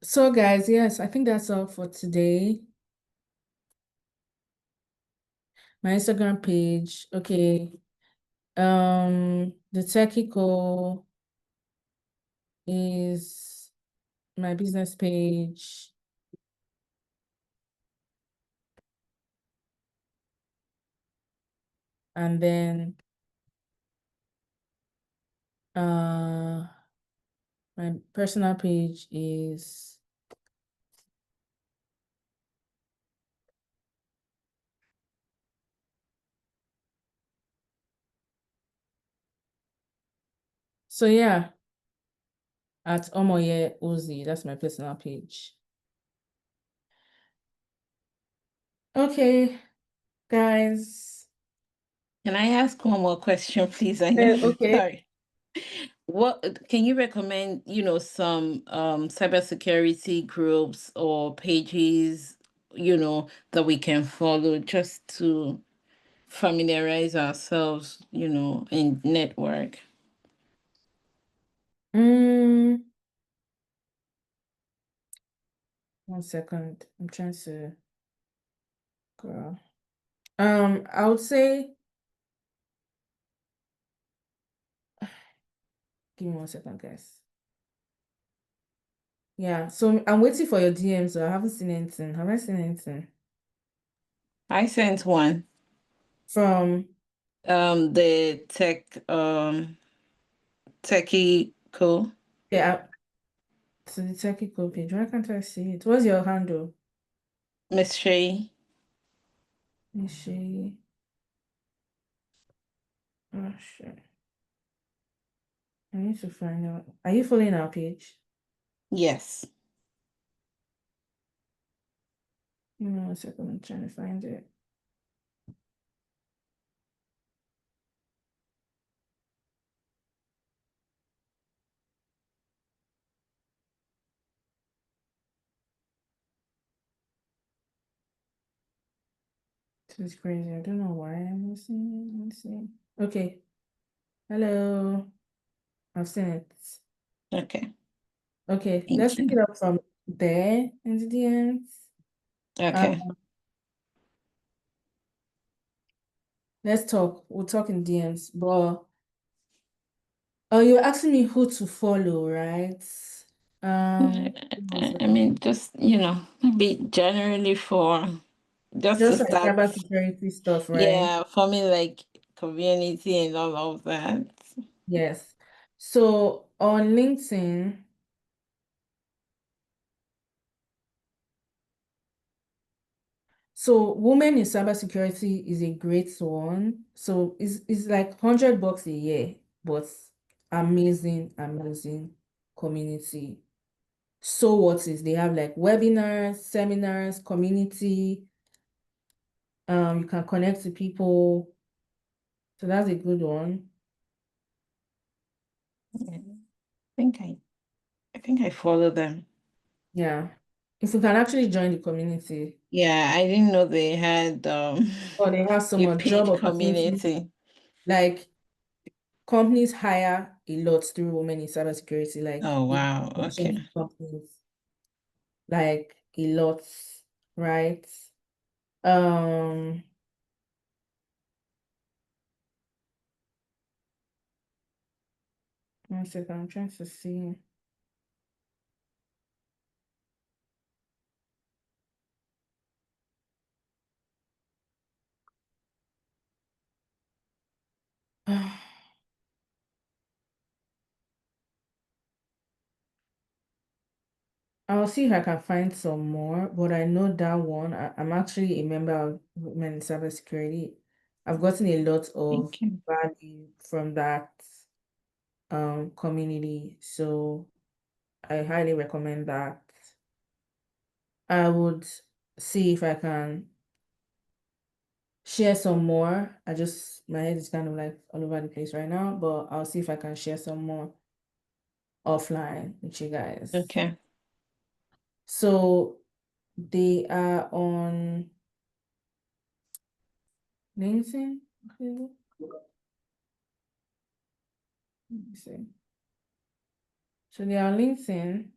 so guys, yes, I think that's all for today. My Instagram page, okay. The technical is my business page. And then my personal page is so yeah, at Omoye Ozi. That's my personal page. Okay, guys. Can I ask one more question, please? I know. Okay. Sorry. What can you recommend, some cybersecurity groups or pages, that we can follow just to familiarize ourselves, and network? One second. I'm trying to go. I would say Give me 1 second, guys. Yeah, so I'm waiting for your DMs. So I haven't seen anything. Have I seen anything I sent one. from? The techie co. Yeah, to the technical page. Why can't I see it? What's your handle? Miss Shay. Let me see. Oh shit. I need to find out. Are you following our page? Yes. Give me 1 second. I'm trying to find it. This is crazy. I don't know why I'm missing it. Let's see. Okay. Hello. I've seen it. Okay. Okay, Thank let's pick you. it up from there in the DMs. Okay. Let's talk. We'll talk in DMs. But you're asking me who to follow, right? I mean, just, maybe generally for just to Just like start. cybersecurity stuff, right? Yeah, for me, like community and all of that. Yes. So on LinkedIn, so women in cybersecurity is a great one. So it's like $100 a year, but amazing, amazing community. So what is they have like webinars, seminars, community. You can connect to people. So that's a good one. Yeah. I think I follow them. Yeah. If you can actually join the community. Yeah, I didn't know they had Or they have so a much job paid opportunities. community. Like companies hire a lot through women in cybersecurity, like Oh big wow. Okay. companies, like a lot, right? Um, One second, I'm trying to see. I'll see if I can find some more, but I know that one. I'm actually a member of Women in Cybersecurity. I've gotten a lot of Thank you. value from that community, so I highly recommend that. I would see if I can share some more. My head is kind of like all over the place right now, but I'll see if I can share some more offline with you guys. Okay. So they are on LinkedIn. Okay. Let me see. So they are on LinkedIn.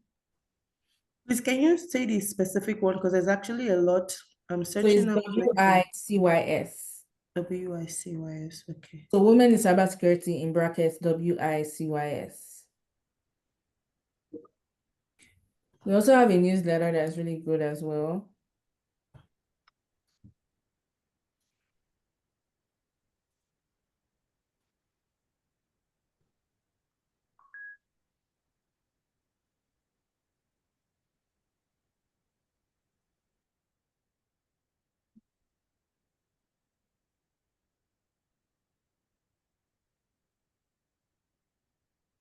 Please, can you say the specific one? Because there's actually a lot. I'm So it's searching up WICYS. WICYS. Okay. So Women in Cybersecurity in brackets WICYS. We also have a newsletter that's really good as well.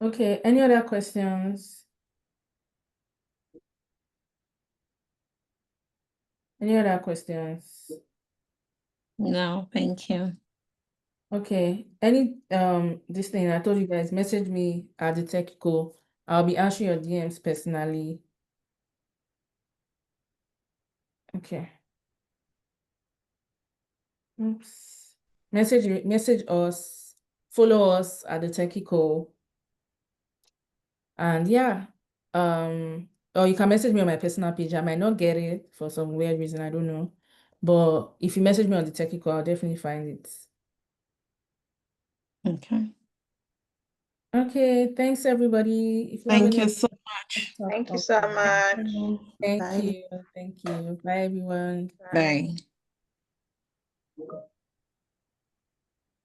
Okay, any other questions? Any other questions? No, thank you. Okay, this thing I told you guys, message me at the technical. I'll be answering your DMs personally. Okay. Oops. Message us, follow us at the technical. And yeah, or you can message me on my personal page. I might not get it for some weird reason, I don't know. But if you message me on the technical, I'll definitely find it. Okay. Okay, thanks everybody. If you have Thank any you so much. talk, Thank you so okay. much. Thank Bye. you. Thank you. Bye everyone. Bye.